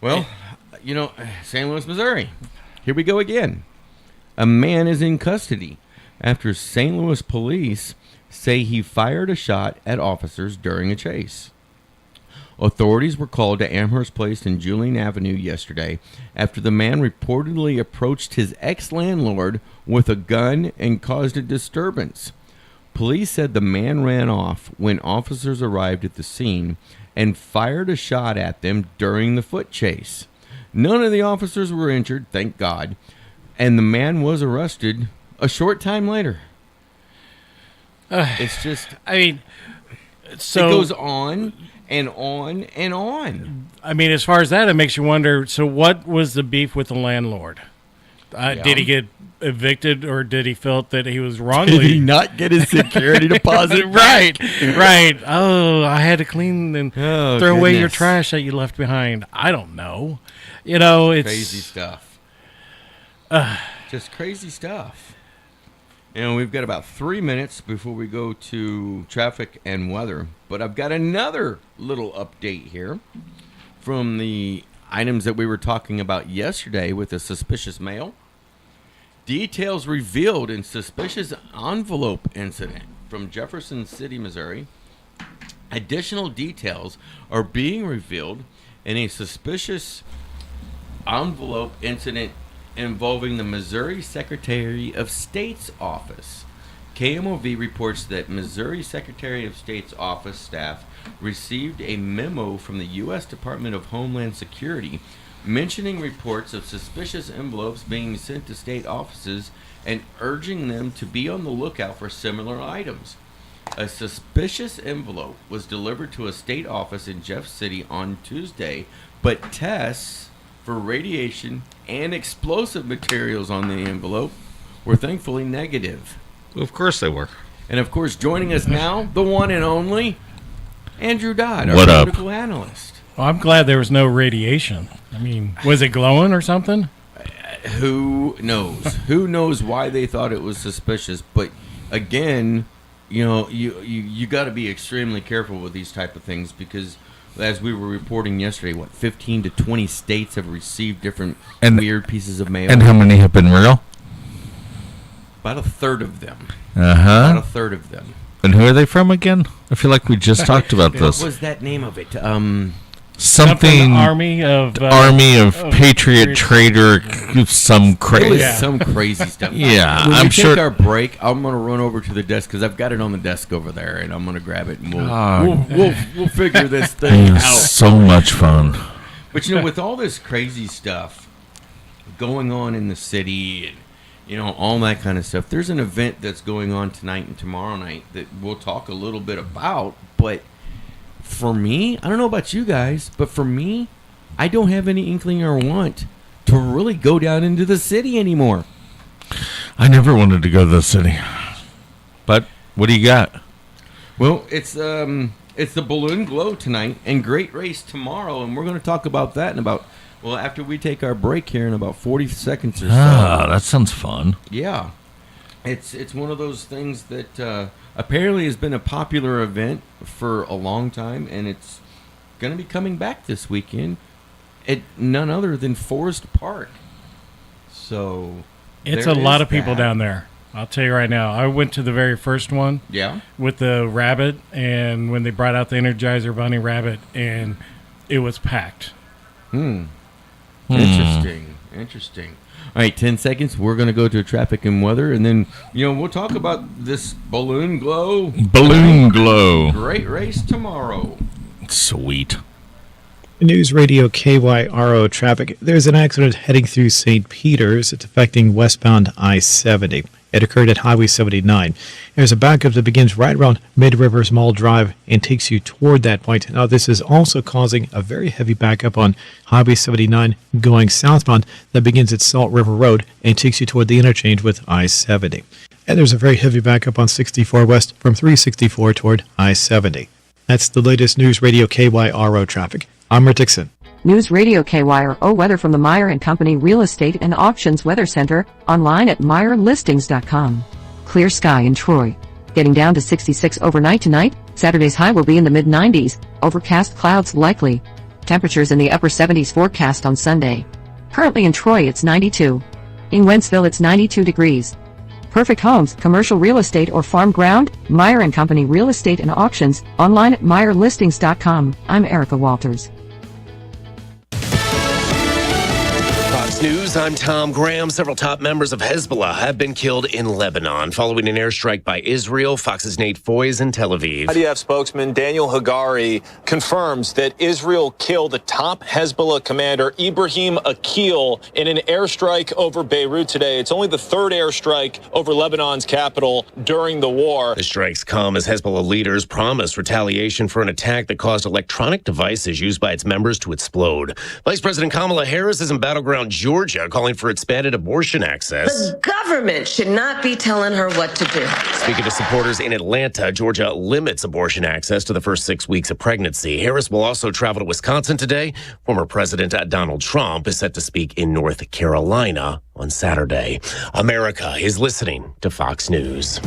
Well, you know, St. Louis, Missouri. Here we go again. A man is in custody after St. Louis police say he fired a shot at officers during a chase. Authorities were called to Amherst Place and Julian Avenue yesterday after the man reportedly approached his ex-landlord with a gun and caused a disturbance. Police said the man ran off when officers arrived at the scene and fired a shot at them during the foot chase. None of the officers were injured, thank God, and the man was arrested a short time later. It's just, I mean, so it goes on and on and on. I mean, as far as that, it makes you wonder, so what was the beef with the landlord? Did he get evicted, or did he felt that he was wrongly... Did he not get his security deposit? Right. Oh, I had to clean and throw away your goodness. trash that you left behind. I don't know. You know, it's... Crazy stuff. Just crazy stuff. You know, we've got about 3 minutes before we go to traffic and weather, but I've got another little update here from the items that we were talking about yesterday with the suspicious mail. Details revealed in suspicious envelope incident from Jefferson City, Missouri. Additional details are being revealed in a suspicious envelope incident involving the Missouri Secretary of State's office. KMOV reports that Missouri Secretary of State's office staff received a memo from the U.S. Department of Homeland Security mentioning reports of suspicious envelopes being sent to state offices and urging them to be on the lookout for similar items. A suspicious envelope was delivered to a state office in Jeff City on Tuesday, but tests for radiation and explosive materials on the envelope were thankfully negative. Of course they were. And of course, joining us now, the one and only Andrew Dodd, our What up? political analyst. Well, I'm glad there was no radiation. I mean, was it glowing or something? Who knows? Who knows why they thought it was suspicious? But again, you know, you got to be extremely careful with these type of things because, as we were reporting yesterday, 15 to 20 states have received different weird pieces of mail. And how many have been real? About a third of them. Uh-huh. About a third of them. And who are they from again? I feel like we just talked about this. What was that name of it? Something Army of Patriot Trader, some It crazy. was some crazy stuff. Yeah, when I'm we sure. take our break, I'm gonna run over to the desk because I've got it on the desk over there, and I'm gonna grab it and we'll figure this thing out. So much fun. But you know, with all this crazy stuff going on in the city, and you know all that kind of stuff, there's an event that's going on tonight and tomorrow night that we'll talk a little bit about, but. For me, I don't know about you guys, but for me, I don't have any inkling or want to really go down into the city anymore. I never wanted to go to the city. But what do you got? Well, it's the Balloon Glow tonight and Great Race tomorrow, and we're going to talk about that in about, well, after we take our break here in about 40 seconds or so. Ah, that sounds fun. Yeah. It's one of those things that apparently has been a popular event for a long time, and it's going to be coming back this weekend at none other than Forest Park. So it's a lot of people down there. I'll tell you right now. I went to the very first one. Yeah. With the rabbit, and when they brought out the Energizer Bunny rabbit, and it was packed. Interesting. All right, 10 seconds. We're going to go to traffic and weather, and then, you know, we'll talk about this Balloon Glow. Balloon Glow. Great race tomorrow. Sweet. News Radio KYRO traffic. There's an accident heading through St. Peter's. It's affecting westbound I-70. It occurred at Highway 79. There's a backup that begins right around Mid-Rivers Mall Drive and takes you toward that point. Now, this is also causing a very heavy backup on Highway 79 going southbound that begins at Salt River Road and takes you toward the interchange with I-70. And there's a very heavy backup on 64 West from 364 toward I-70. That's the latest News Radio KYRO traffic. I'm Rick Dixon. News Radio KYRO weather from the Meyer & Company Real Estate and Auctions Weather Center, online at MeyerListings.com. Clear sky in Troy. Getting down to 66 overnight tonight. Saturday's high will be in the mid-90s. Overcast clouds likely. Temperatures in the upper 70s forecast on Sunday. Currently in Troy it's 92. In Wentzville it's 92 degrees. Perfect homes, commercial real estate or farm ground, Meyer & Company Real Estate and Auctions, online at MeyerListings.com. I'm Erica Walters. Fox News, I'm Tom Graham. Several top members of Hezbollah have been killed in Lebanon following an airstrike by Israel. Fox's Nate Foy is in Tel Aviv. IDF spokesman Daniel Hagari confirms that Israel killed the top Hezbollah commander, Ibrahim Akil, in an airstrike over Beirut today. It's only the third airstrike over Lebanon's capital during the war. The strikes come as Hezbollah leaders promised retaliation for an attack that caused electronic devices used by its members to explode. Vice President Kamala Harris is in battleground Georgia, calling for expanded abortion access. The government should not be telling her what to do. Speaking to supporters in Atlanta, Georgia limits abortion access to the first 6 weeks of pregnancy. Harris will also travel to Wisconsin today. Former President Donald Trump is set to speak in North Carolina on Saturday. America is listening to Fox News.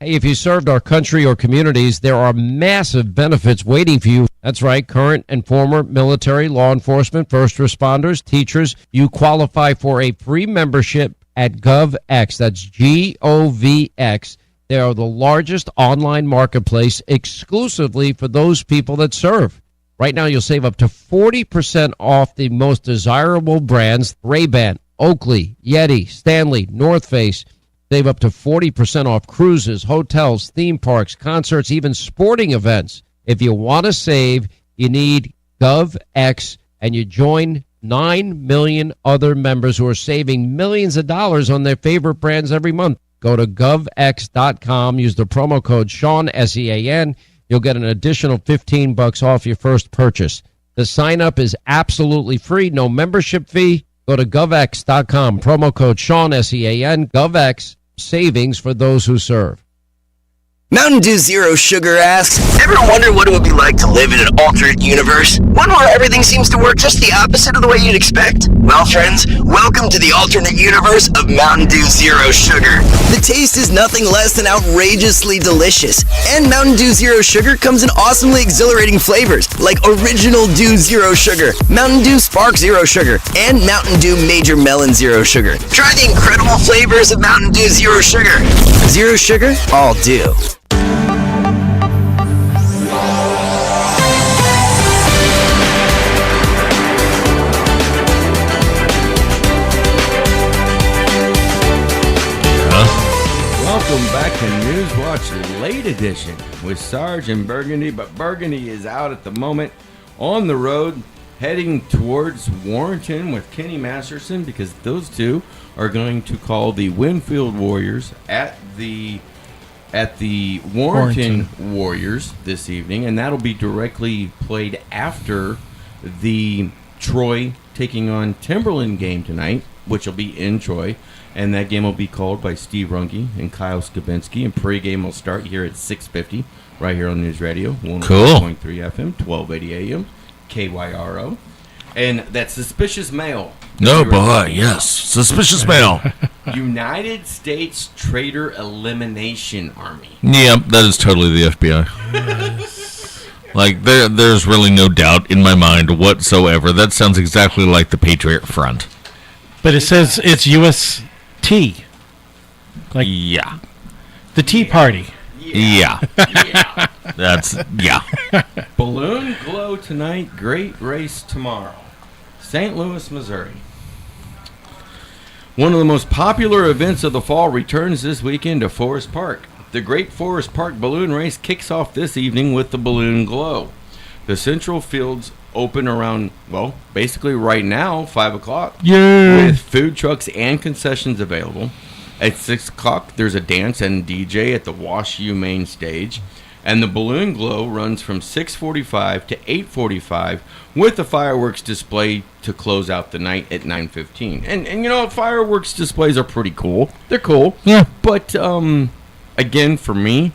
Hey, if you served our country or communities, there are massive benefits waiting for you. That's right, current and former military, law enforcement, first responders, teachers. You qualify for a free membership at GovX. That's GOVX. They are the largest online marketplace exclusively for those people that serve. Right now, you'll save up to 40% off the most desirable brands: Ray-Ban, Oakley, Yeti, Stanley, North Face. Save up to 40% off cruises, hotels, theme parks, concerts, even sporting events. If you want to save, you need GovX, and you join 9 million other members who are saving millions of dollars on their favorite brands every month. Go to govx.com, use the promo code Sean, S-E-A-N. You'll get an additional $15 off your first purchase. The sign-up is absolutely free, no membership fee. Go to govx.com, promo code Sean, S-E-A-N, GovX. Savings for those who serve. Mountain Dew Zero Sugar asks, ever wonder what it would be like to live in an alternate universe? One where everything seems to work just the opposite of the way you'd expect? Well, friends, welcome to the alternate universe of Mountain Dew Zero Sugar. The taste is nothing less than outrageously delicious. And Mountain Dew Zero Sugar comes in awesomely exhilarating flavors, like Original Dew Zero Sugar, Mountain Dew Spark Zero Sugar, and Mountain Dew Major Melon Zero Sugar. Try the incredible flavors of Mountain Dew Zero Sugar. Zero Sugar, all dew. Welcome back to Newswatch Late Edition with Sarge and Burgundy, but Burgundy is out at the moment on the road heading towards Warrenton with Kenny Masterson, because those two are going to call the Winfield Warriors at the Warrenton Warriors this evening, and that'll be directly played after the Troy taking on Timberland game tonight, which will be in Troy. And that game will be called by Steve Runge and Kyle Skabinski. And pregame will start here at 6:50, right here on News Radio, 101.3 FM, 1280 AM, KYRO. And that Suspicious Mail. No, boy, yes. Suspicious Mail. United States Trader Elimination Army. Yep, that is totally the FBI. Like, there's really no doubt in my mind whatsoever. That sounds exactly like the Patriot Front. But it says it's U.S. Tea. Like, yeah. The Tea Party. Yeah. That's, yeah. Balloon Glow tonight, great race tomorrow. St. Louis, Missouri. One of the most popular events of the fall returns this weekend to Forest Park. The Great Forest Park Balloon Race kicks off this evening with the Balloon Glow. The Central Fields open around, well, basically right now, 5 o'clock. Yeah. With food trucks and concessions available. At 6 o'clock, there's a dance and DJ at the Wash U main stage. And the Balloon Glow runs from 6:45 to 8:45 with a fireworks display to close out the night at 9:15. And you know, fireworks displays are pretty cool. They're cool. Yeah. But again, for me,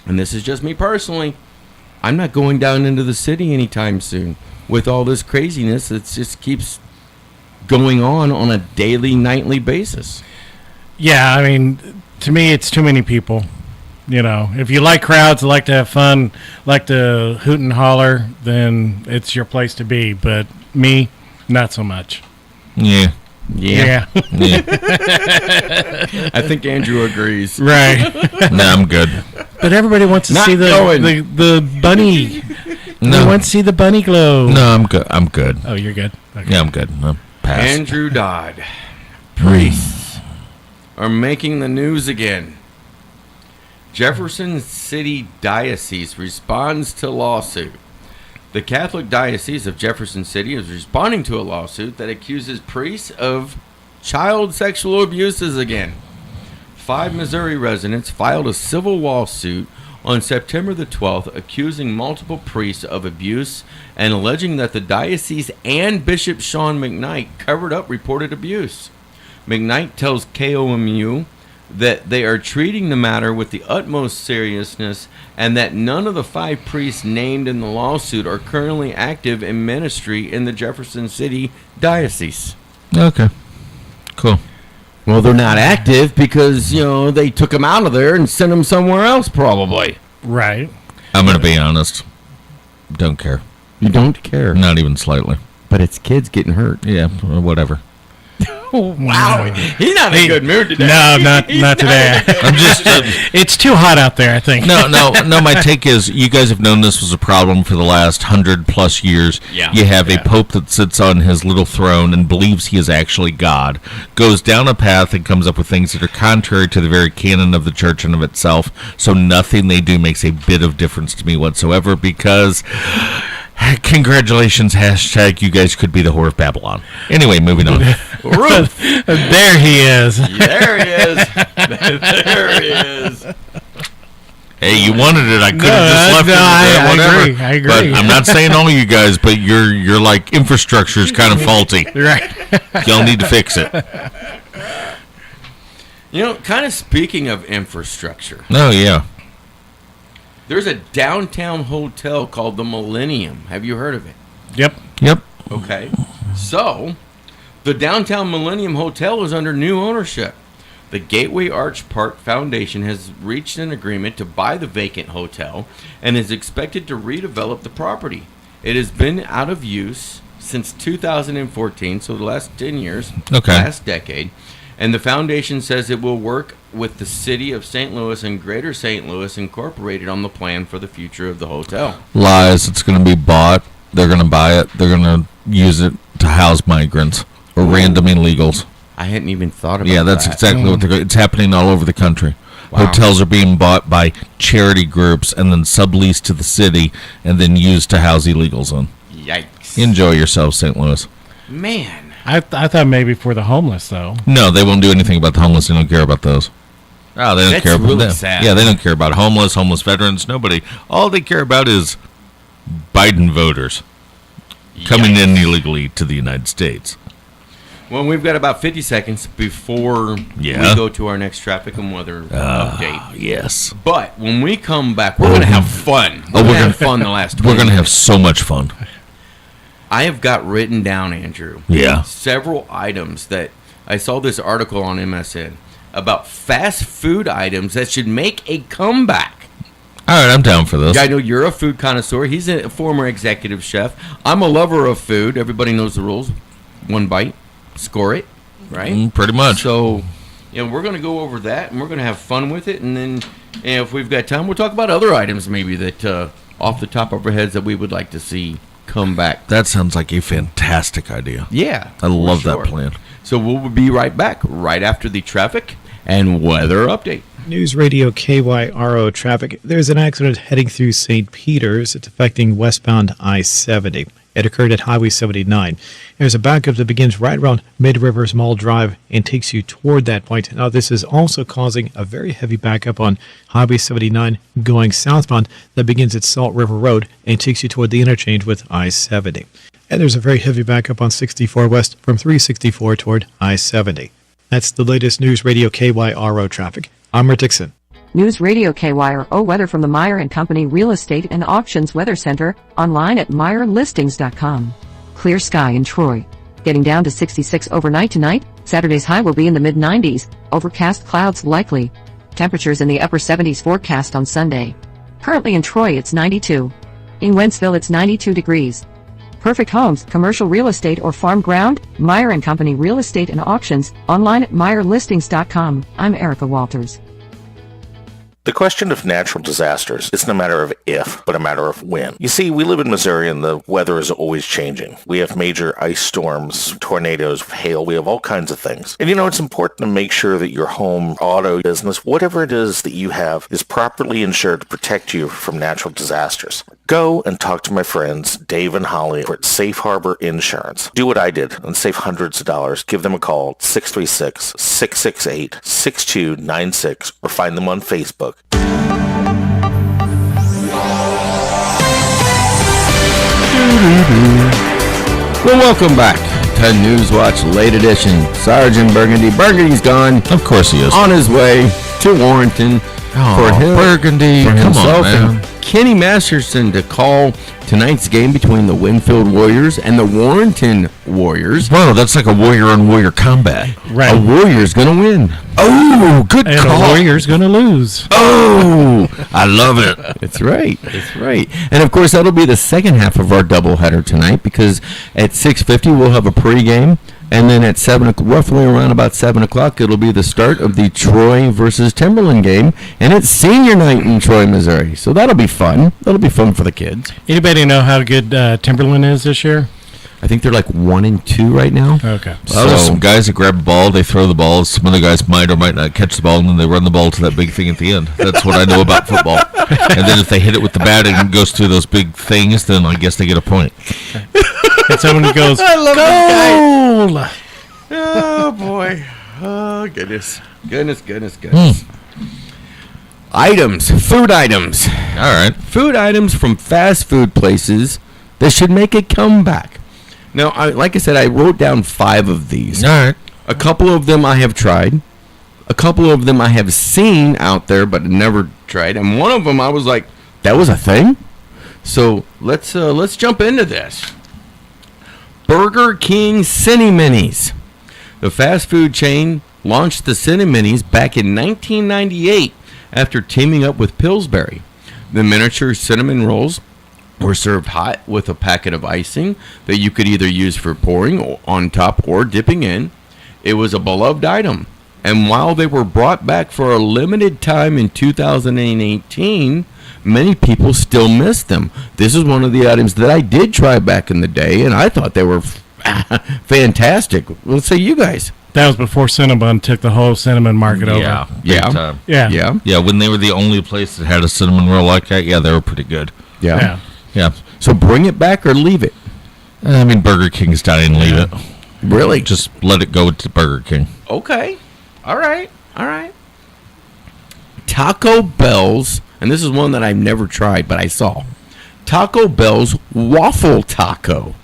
and this is just me personally, I'm not going down into the city anytime soon. With all this craziness, it just keeps going on a daily, nightly basis. Yeah, I mean, to me, it's too many people. You know, if you like crowds, like to have fun, like to hoot and holler, then it's your place to be. But me, not so much. Yeah. Yeah. I think Andrew agrees. Right. No, I'm good. But everybody wants to Not see going. the bunny. No. They want to see the bunny glow. No, I'm good. I'm good. Oh, you're good. Okay. Yeah, I'm good. Pass. Andrew Dodd. Priests are making the news again. Jefferson City Diocese responds to lawsuit. The Catholic Diocese of Jefferson City is responding to a lawsuit that accuses priests of child sexual abuses again. 5 Missouri residents filed a civil lawsuit on September the 12th accusing multiple priests of abuse and alleging that the diocese and Bishop Sean McKnight covered up reported abuse. McKnight tells KOMU that they are treating the matter with the utmost seriousness and that none of the 5 priests named in the lawsuit are currently active in ministry in the Jefferson City Diocese. Okay. Cool. Well, they're not active because, they took them out of there and sent them somewhere else, probably. Right. I'm going to be honest. Don't care. You don't care? Not even slightly. But it's kids getting hurt. Yeah, whatever. Wow. He's not in a good mood today. No, not today. I'm just... it's too hot out there, I think. No, my take is you guys have known this was a problem for the last 100+ years. Yeah. You have a pope that sits on his little throne and believes he is actually God, goes down a path and comes up with things that are contrary to the very canon of the church and of itself, so nothing they do makes a bit of difference to me whatsoever because... Congratulations, hashtag you guys could be the whore of Babylon. Anyway, moving on. Ruth. There he is. There he is. There he is. Hey, you wanted it. I could have just left it there. I agree. But I'm not saying all you guys, but your like infrastructure is kind of faulty. Right. Y'all need to fix it. Kind of speaking of infrastructure. Oh, yeah. There's a downtown hotel called the Millennium. Have you heard of it? Yep. Okay. So, the Downtown Millennium Hotel is under new ownership. The Gateway Arch Park Foundation has reached an agreement to buy the vacant hotel and is expected to redevelop the property. It has been out of use since 2014, so the last 10 years, last decade. And the foundation says it will work with the city of St. Louis and Greater St. Louis Incorporated on the plan for the future of the hotel. Lies. It's going to be bought. They're going to buy it. They're going to use it to house migrants or random illegals. I hadn't even thought about that. Yeah, that's exactly what it's happening all over the country. Wow. Hotels are being bought by charity groups and then subleased to the city and then used to house illegals in. Yikes. Enjoy yourself, St. Louis. Man. I thought maybe for the homeless, though. No, they won't do anything about the homeless. They don't care about those. Oh, they don't care about them. Sad. Yeah, they don't care about homeless veterans, nobody. All they care about is Biden voters coming in illegally to the United States. Well, we've got about 50 seconds before we go to our next traffic and weather update. Yes. But when we come back, we're going to have fun. We're going to have fun the last 20 We're going to have minutes. so much fun. I have got written down, Andrew. Yeah. Several items that I saw this article on MSN about fast food items that should make a comeback. All right, I'm down for this. I know you're a food connoisseur. He's a former executive chef. I'm a lover of food. Everybody knows the rules. One bite, score it, right? Pretty much. So, we're going to go over that, and we're going to have fun with it. And then if we've got time, we'll talk about other items maybe that off the top of our heads that we would like to see come back. That sounds like a fantastic idea. Yeah. I love that plan. So we'll be right back right after the traffic and weather update. News Radio KYRO traffic. There's an accident heading through St. Peter's. It's affecting westbound I-70. It occurred at Highway 79. There's a backup that begins right around Mid-Rivers Mall Drive and takes you toward that point. Now, this is also causing a very heavy backup on Highway 79 going southbound that begins at Salt River Road and takes you toward the interchange with I-70. And there's a very heavy backup on 64 West from 364 toward I-70. That's the latest News Radio KYRO traffic. I'm Rick Dixon. News Radio KYRO weather from the Meyer & Company Real Estate and Auctions Weather Center, online at MeyerListings.com. Clear sky in Troy. Getting down to 66 overnight tonight. Saturday's high will be in the mid-90s. Overcast clouds likely. Temperatures in the upper 70s forecast on Sunday. Currently in Troy it's 92. In Wentzville it's 92 degrees. Perfect homes, commercial real estate or farm ground, Meyer & Company Real Estate and Auctions, online at MeyerListings.com. I'm Erica Walters. The question of natural disasters is not a matter of if, but a matter of when. You see, we live in Missouri and the weather is always changing. We have major ice storms, tornadoes, hail, we have all kinds of things. And it's important to make sure that your home, auto, business, whatever it is that you have is properly insured to protect you from natural disasters. Go and talk to my friends Dave and Holly over at Safe Harbor Insurance. Do what I did and save hundreds of dollars. Give them a call, 636-668-6296, or find them on Facebook. Well, welcome back to Newswatch Late Edition. Sarge and Burgundy. Burgundy's gone. Of course he is. On his way to Warrenton for him, Burgundy. for Come himself on, man. and Kenny Masterson to call tonight's game between the Winfield Warriors and the Warrenton Warriors. Wow, that's like a warrior-on-warrior combat. Right. A Warrior's going to win. Oh, good And call. a Warrior's going to lose. Oh, I love it. That's right. That's right. And of course, that'll be the second half of our doubleheader tonight, because at 6:50 we'll have a pregame, and then at roughly around about 7 o'clock, it'll be the start of the Troy versus Timberland game, and it's senior night in Troy, Missouri. So that'll be fun. That'll be fun for the kids. Anybody know how good Timberland is this year? I think they're like 1-2 right now. Okay. Well, there's some guys that grab the ball, they throw the ball. Some other guys might or might not catch the ball, and then they run the ball to that big thing at the end. That's what I know about football. And then if they hit it with the bat and it goes through those big things, then I guess they get a point. And someone who goes, I love goal! Oh, boy. Oh, goodness. Goodness. Items. Food items. All right. Food items from fast food places that should make a comeback. Now, like I said, I wrote down 5 of these. All right. A couple of them I have tried. A couple of them I have seen out there but never tried. And one of them I was like, that was a thing? So let's jump into this. Burger King Cine-Minis. The fast food chain launched the Cine-Minis back in 1998 after teaming up with Pillsbury. The miniature cinnamon rolls were served hot with a packet of icing that you could either use for pouring on top or dipping in. It was a beloved item, and while they were brought back for a limited time in 2018, many people still miss them. This is one of the items that I did try back in the day, and I thought they were fantastic. Let's say you guys. That was before Cinnabon took the whole cinnamon market over. Yeah. Yeah, when they were the only place that had a cinnamon roll like that, yeah, they were pretty good. Yeah. Yeah. So bring it back or leave it. I mean, Burger King's dying, leave it. Really? Just let it go to Burger King. Okay. All right. Taco Bell's, and this is one that I've never tried, but I saw. Taco Bell's Waffle Taco.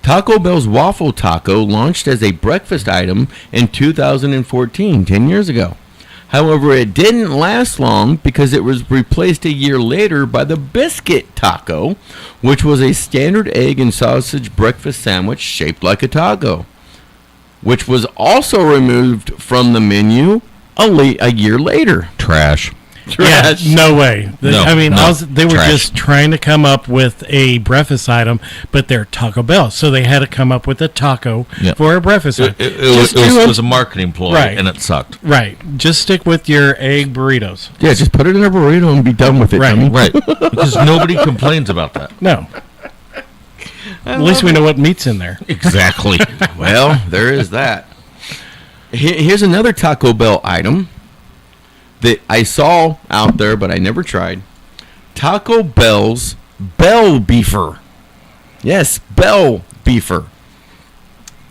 Taco Bell's Waffle Taco launched as a breakfast item in 2014, 10 years ago. However, it didn't last long because it was replaced a year later by the Biscuit Taco, which was a standard egg and sausage breakfast sandwich shaped like a taco, which was also removed from the menu a year later. Trash. Yeah, no way. They were trash. just trying to come up with a breakfast item, but they're Taco Bell, so they had to come up with a taco for a breakfast item. It was a marketing ploy, Right. and it sucked. Right. Just stick with your egg burritos. Yeah, just put it in a burrito and be done with it. Right. Tommy. Right. Because nobody complains about that. No. At least we know what meat's in there. Exactly. Well, there is that. Here's another Taco Bell item that I saw out there, but I never tried. Taco Bell's Bell Beefer. Yes, Bell Beefer.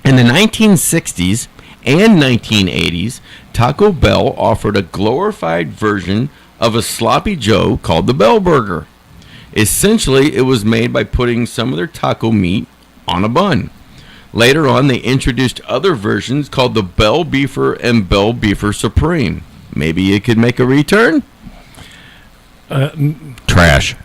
In the 1960s and 1980s, Taco Bell offered a glorified version of a sloppy Joe called the Bell Burger. Essentially, it was made by putting some of their taco meat on a bun. Later on, they introduced other versions called the Bell Beefer and Bell Beefer Supreme. maybe it could make a return. Trash.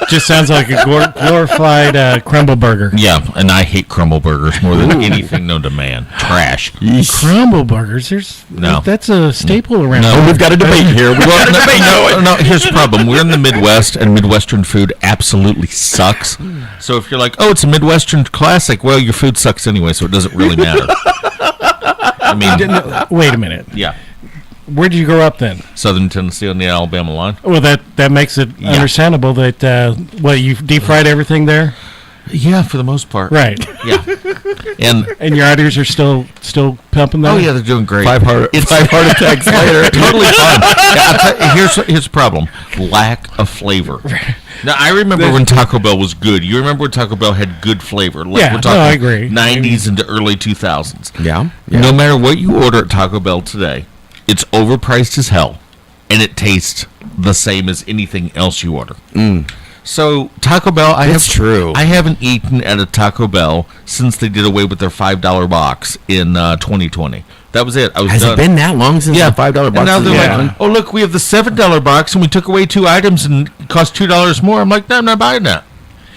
Just sounds like a glorified crumble burger. Yeah, and I hate crumble burgers more than anything known to man. Trash. Crumble burgers? That's a staple around No, here. we've got a debate here. No, here's the problem. We're in the Midwest, and Midwestern food absolutely sucks. So if you're like, oh, it's a Midwestern classic, well, your food sucks anyway, so it doesn't really matter. I mean, wait a minute. Yeah. Where did you grow up then? Southern Tennessee on the Alabama line. Well, that makes it understandable that, you deep fried everything there? Yeah, for the most part. Right. Yeah. And your arteries are still pumping there? Oh, yeah, they're doing great. Five heart attacks later. Totally fine. Yeah, here's the problem. Lack of flavor. Now, I remember when Taco Bell was good. You remember when Taco Bell had good flavor? Yeah, we're talking I agree. 90s into early 2000s. Yeah. No matter what you order at Taco Bell today, it's overpriced as hell, and it tastes the same as anything else you order. So Taco Bell, true. I haven't eaten at a Taco Bell since they did away with their $5 box in 2020. That was it. I was Has done. it been that long since the $5 box? And now they're is like, oh, look, we have the $7 box, and we took away 2 items, and it cost $2 more. I'm like, no, I'm not buying that.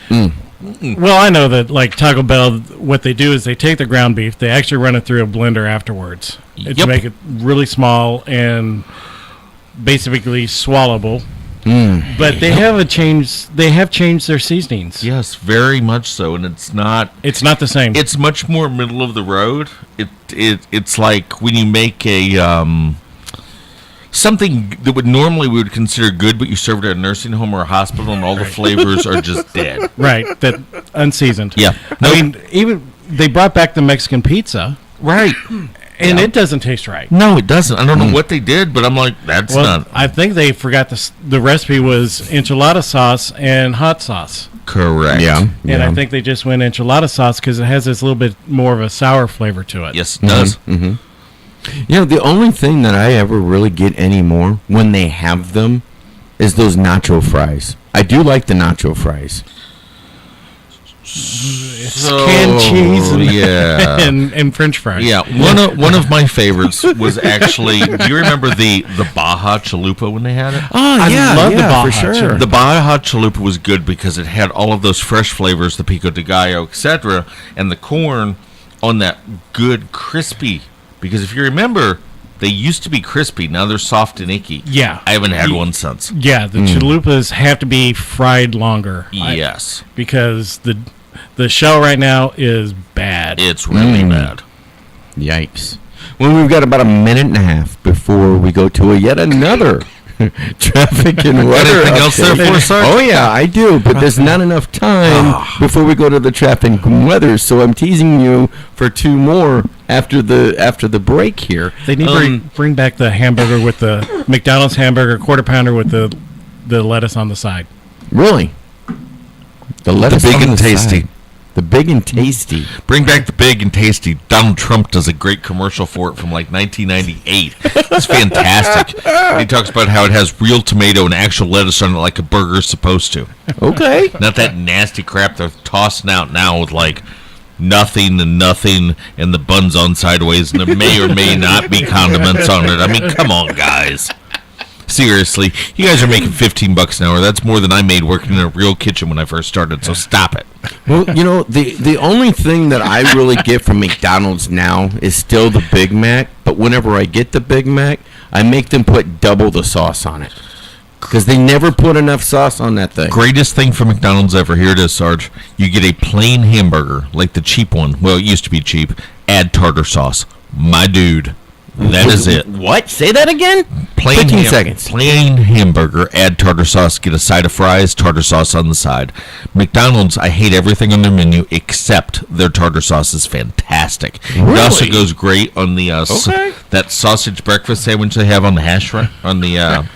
Well, I know that, like, Taco Bell, what they do is they take the ground beef, they actually run it through a blender afterwards to make it really small and basically swallowable. But they have changed their seasonings. Yes, very much so, and it's not the same. It's much more middle of the road. It's like when you make a something that we would consider good, but you serve it at a nursing home or a hospital, and all the flavors are just dead. Right, that unseasoned. Yeah. I mean, even they brought back the Mexican pizza. Right. And it doesn't taste right. No, it doesn't. I don't know what they did, but I'm like, that's not. I think they forgot the recipe was enchilada sauce and hot sauce. Correct. Yeah. And I think they just went enchilada sauce because it has this little bit more of a sour flavor to it. Yes, it does. You know, the only thing that I ever really get anymore when they have them is those nacho fries. I do like the nacho fries. It's canned cheese and French fries. Yeah, one of my favorites was actually. Do you remember the Baja Chalupa when they had it? Oh yeah, I love the Baja for sure. The Baja Chalupa was good because it had all of those fresh flavors, the pico de gallo, etc., and the corn on that good crispy. Because if you remember, they used to be crispy. Now they're soft and icky. Yeah, I haven't had one since. Yeah, the chalupas have to be fried longer. Yes, because the shell right now is bad. It's really bad. Yikes. Well, we've got about a minute and a half before we go to yet another traffic and weather Anything else there for us, Sarge? Oh, yeah, I do, but there's not enough time before we go to the traffic and weather, so I'm teasing you for 2 more after the break here. They need to bring back the hamburger with the McDonald's hamburger quarter pounder with the lettuce on the side. Really? The lettuce big on and the tasty. side. The big and tasty. Bring back the big and tasty. Donald Trump does a great commercial for it from like 1998. It's fantastic. And he talks about how it has real tomato and actual lettuce on it like a burger's supposed to. Okay. Not that nasty crap they're tossing out now with like nothing and the buns on sideways and there may or may not be condiments on it. I mean, come on, guys. Seriously, you guys are making $15 an hour. That's more than I made working in a real kitchen when I first started, so stop it. Well, you know, the only thing that I really get from McDonald's now is still the Big Mac, but whenever I get the Big Mac, I make them put double the sauce on it. Because they never put enough sauce on that thing. Greatest thing from McDonald's ever. Here it is, Sarge. You get a plain hamburger, like the cheap one. Well, it used to be cheap. Add tartar sauce. My dude. That is it. What? Say that again? Plain 15 seconds. Plain hamburger, add tartar sauce, get a side of fries, tartar sauce on the side. McDonald's, I hate everything on their menu except their tartar sauce is fantastic. Really? It also goes great on the that sausage breakfast sandwich they have on the hash brown. On the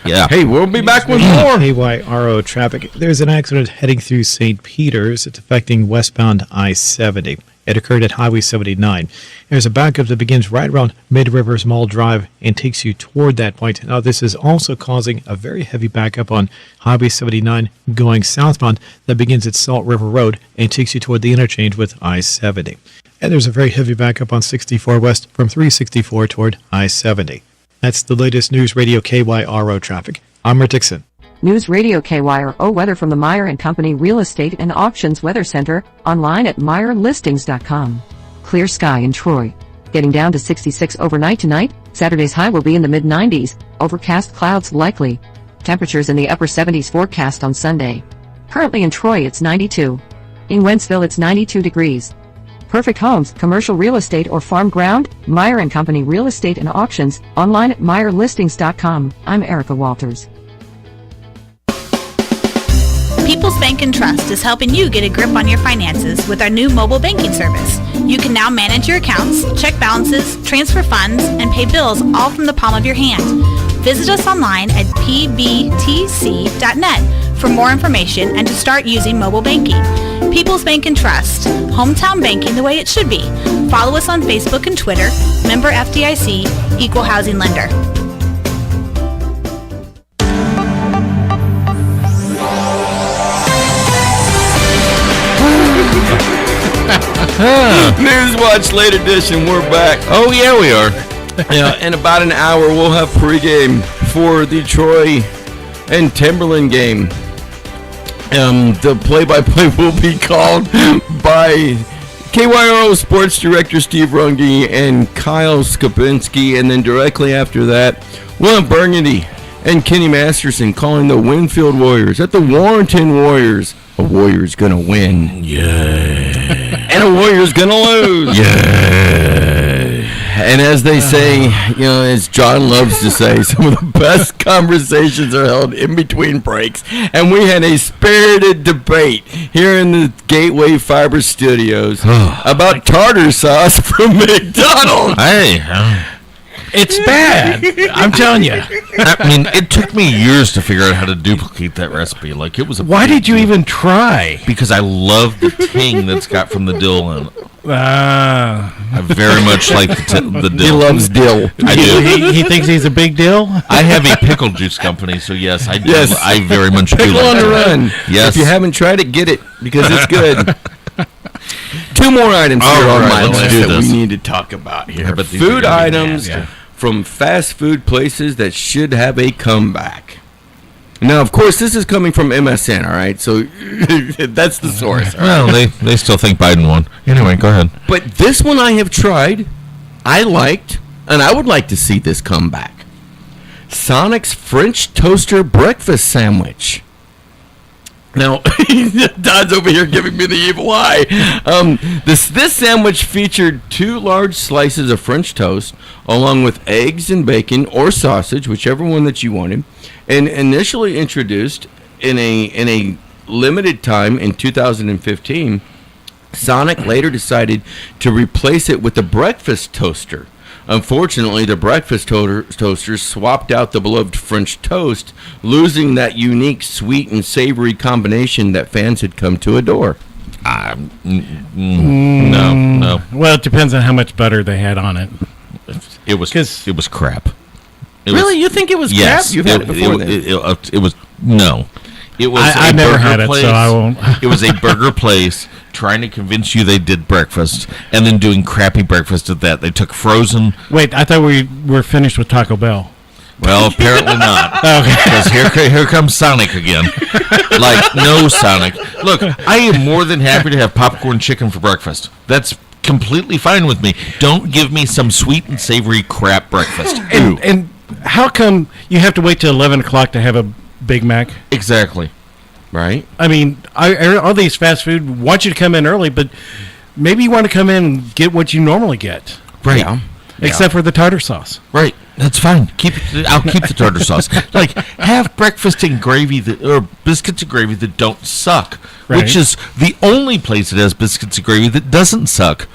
yeah. Hey, we'll be back with more. KYRO traffic. There's an accident heading through St. Peter's. It's affecting westbound I-70. It occurred at Highway 79. There's a backup that begins right around Mid-Rivers Mall Drive and takes you toward that point. Now, this is also causing a very heavy backup on Highway 79 going southbound that begins at Salt River Road and takes you toward the interchange with I-70. And there's a very heavy backup on 64 West from 364 toward I-70. That's the latest News Radio KYRO traffic. I'm Rick Dixon. News Radio KYRO weather from the Meyer & Company Real Estate and Auctions Weather Center, online at MeyerListings.com. Clear sky in Troy. Getting down to 66 overnight tonight. Saturday's high will be in the mid-90s. Overcast clouds likely. Temperatures in the upper 70s forecast on Sunday. Currently in Troy it's 92. In Wentzville it's 92 degrees. Perfect homes, commercial real estate or farm ground, Meyer & Company Real Estate and Auctions, online at MeyerListings.com. I'm Erica Walters. People's Bank and Trust is helping you get a grip on your finances with our new mobile banking service. You can now manage your accounts, check balances, transfer funds, and pay bills all from the palm of your hand. Visit us online at pbtc.net for more information and to start using mobile banking. People's Bank and Trust, hometown banking the way it should be. Follow us on Facebook and Twitter, member FDIC, equal housing lender. Newswatch Late Edition, we're back. Oh, yeah, we are. Yeah, in about an hour, we'll have pregame for the Troy and Timberland game. The play-by-play will be called by KYRO Sports Director Steve Runge and Kyle Skabinski, and then directly after that, we'll have Burgundy and Kenny Masterson calling the Winfield Warriors at the Warrenton Warriors. A Warrior's gonna win. Yeah. And a Warrior's gonna lose. Yeah. And as they say, as John loves to say, some of the best conversations are held in between breaks. And we had a spirited debate here in the Gateway Fiber Studios about tartar sauce from McDonald's. Hey, it's bad. I'm telling you. I mean, it took me years to figure out how to duplicate that recipe. Like, it was a Why did you even try? Because I love the ting that's got from the dill in it. I very much like the dill. He loves dill. I do. He thinks he's a big deal? I have a pickle juice company, so yes, I do. Yes. I very much do. Pickle on the that. run. Yes. If you haven't tried it, get it, because it's good. Two more items here on my list that we need to talk about here. But Food items from fast food places that should have a comeback. Now, of course, this is coming from MSN, all right? So that's the source. Well, they still think Biden won. Anyway, go ahead. But this one I have tried, I liked, and I would like to see this come back. Sonic's French Toaster Breakfast Sandwich. Now, Todd's over here giving me the evil eye. This sandwich featured 2 large slices of French toast, along with eggs and bacon or sausage, whichever one that you wanted, and initially introduced in a limited time in 2015. Sonic later decided to replace it with a breakfast toaster. Unfortunately, the breakfast toaster swapped out the beloved French toast, losing that unique sweet and savory combination that fans had come to adore. No. Well, it depends on how much butter they had on it. It was crap. You think it was yes, crap? You've had it before then. It was no. It was. I never had it, so I won't. It was a burger place trying to convince you they did breakfast, and then doing crappy breakfast at that. They took frozen. Wait, I thought we were finished with Taco Bell. Well, apparently not. Okay. Because here comes Sonic again. Like, no, Sonic. Look, I am more than happy to have popcorn chicken for breakfast. That's completely fine with me. Don't give me some sweet and savory crap breakfast. And how come you have to wait till 11 o'clock to have a Big Mac? Exactly. Right? I mean, all these fast food want you to come in early, but maybe you want to come in and get what you normally get. Right. Yeah. Except for the tartar sauce. Right. That's fine. I'll keep the tartar sauce. Like, have breakfast and gravy or biscuits and gravy that don't suck, Right. which is the only place that has biscuits and gravy that doesn't suck.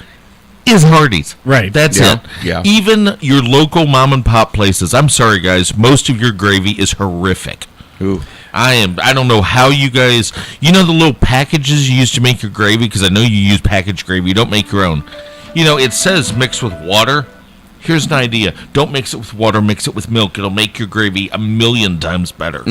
Is Hardee's. Right. That's Yeah. it. Yeah. Even your local mom and pop places. I'm sorry, guys. Most of your gravy is horrific. Ooh. I don't know how you guys, the little packages you use to make your gravy, because I know you use packaged gravy. You don't make your own. It says mix with water. Here's an idea. Don't mix it with water. Mix it with milk. It'll make your gravy 1,000,000 times better.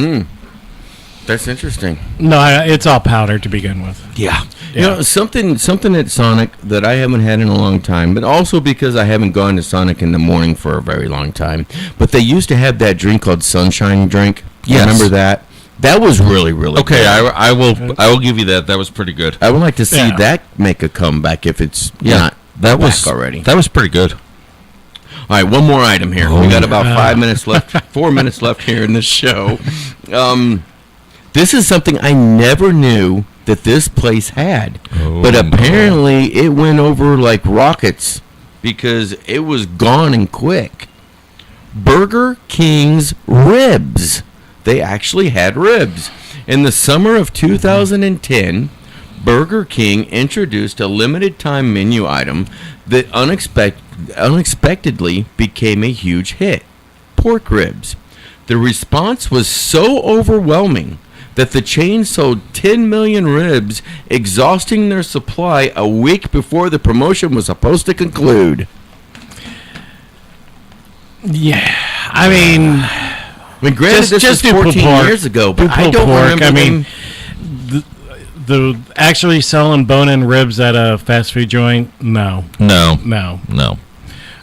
That's interesting. No, it's all powder to begin with. Yeah. You know, something at Sonic that I haven't had in a long time, but also because I haven't gone to Sonic in the morning for a very long time. But they used to have that drink called Sunshine Drink. Yes. Remember that? That was really, really okay, good. I will give you that. That was pretty good. I would like to see that make a comeback if it's not that was back already. That was pretty good. All right, one more item here. We got about 5 minutes left, 4 minutes left here in this show. This is something I never knew that this place had. But apparently it went over like rockets because it was gone and quick. Burger King's ribs. They actually had ribs. In the summer of 2010, Burger King introduced a limited time menu item that unexpectedly became a huge hit. Pork ribs. The response was so overwhelming that the chain sold 10 million ribs, exhausting their supply a week before the promotion was supposed to conclude. Yeah, I mean, granted, this was 14 years ago, but I don't remember. I mean, the actually selling bone-in ribs at a fast food joint, no.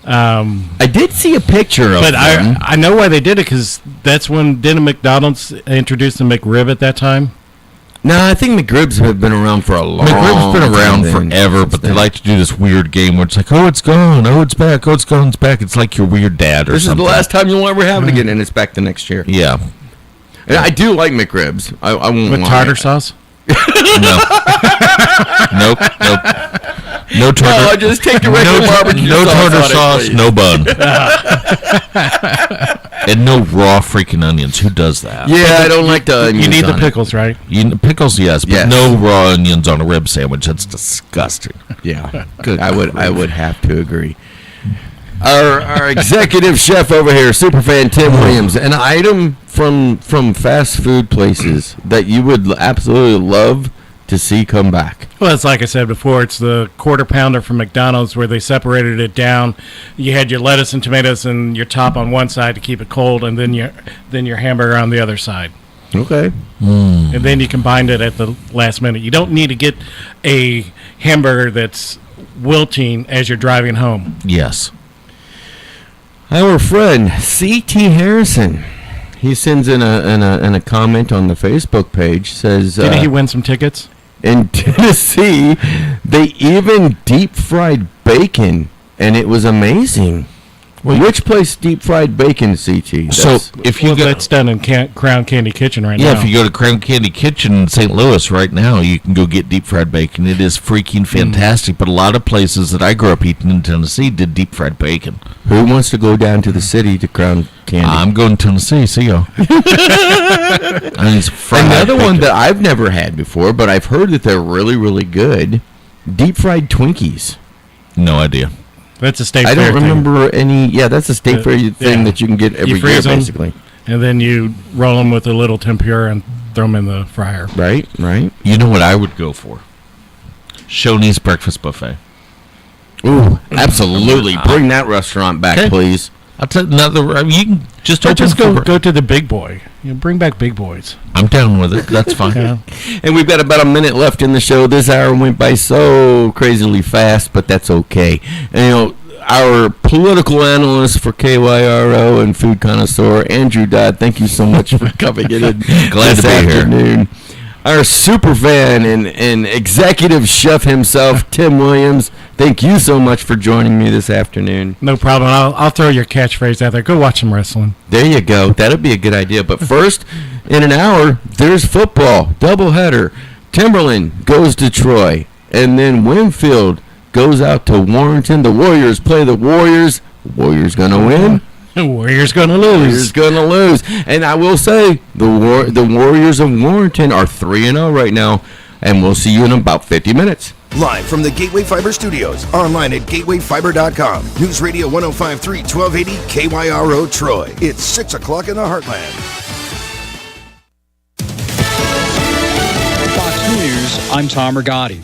I did see a picture of but them. I know why they did it, because that's when didn't McDonald's introduce the McRib at that time? No, I think McRibs have been around for a long time. McRib's been around forever, but they like to do this weird game where it's like, oh, it's gone, oh, it's back, oh, it's gone, it's back. It's like your weird dad or this something. This is the last time you'll ever have it again, and it's back the next year. Yeah. And I do like McRibs. I won't with lie. tartar sauce? No. Nope. No tartar. No, I just take the regular barbecue no sauce tartar on it, sauce, please. no bun. And no raw freaking onions. Who does that? Yeah, I don't like the onions. You need the on it. pickles, right? Pickles, yes, but Yes. no raw onions on a rib sandwich. That's disgusting. Yeah, good. I would have to agree. Our executive chef over here, superfan Tim Williams, an item from fast food places that you would absolutely love to see come back. Well, it's like I said before, it's the quarter pounder from McDonald's where they separated it down. You had your lettuce and tomatoes and your top on one side to keep it cold, and then your hamburger on the other side. Okay. And then you combined it at the last minute. You don't need to get a hamburger that's wilting as you're driving home. Yes. Our friend C.T. Harrison, he sends in a comment on the Facebook page, says... Didn't he win some tickets? In Tennessee, they even deep-fried bacon, and it was amazing. Well, which place deep-fried bacon, CT? That's done in Crown Candy Kitchen right now. Yeah, if you go to Crown Candy Kitchen in St. Louis right now, you can go get deep-fried bacon. It is freaking fantastic, but a lot of places that I grew up eating in Tennessee did deep-fried bacon. Who wants to go down to the city to Crown Candy? I'm going to Tennessee. See you. Another one that I've never had before, but I've heard that they're really, really good, deep-fried Twinkies. No idea. That's a state fair thing. I don't remember any. Yeah, that's a state fair thing that you can get every year, basically. And then you roll them with a little tempura and throw them in the fryer. Right. You know what I would go for? Shoney's Breakfast Buffet. Ooh, absolutely. Bring that restaurant back, please. I'll tell you another. You can just go to the Big Boy. Bring back Big Boys. I'm down with it. That's fine. Yeah. And we've got about a minute left in the show. This hour went by so crazily fast, but that's okay. And, our political analyst for KYRO and food connoisseur, Andrew Dodd, thank you so much for coming in. Glad to be here. Our super fan and executive chef himself, Tim Williams, thank you so much for joining me this afternoon. No problem. I'll throw your catchphrase out there. Go watch some wrestling. There you go. That'll be a good idea. But first, in an hour, there's football. Doubleheader. Timberland goes to Troy. And then Winfield goes out to Warrenton. The Warriors play the Warriors. Warriors going to win. Warriors going to lose. Warriors going to lose. And I will say, the Warriors of Warrenton are 3-0 right now. And we'll see you in about 50 minutes. Live from the Gateway Fiber Studios, online at gatewayfiber.com. News Radio 105.3, 1280 KYRO Troy. It's 6 o'clock in the Heartland. Fox News, I'm Tom Rigotti.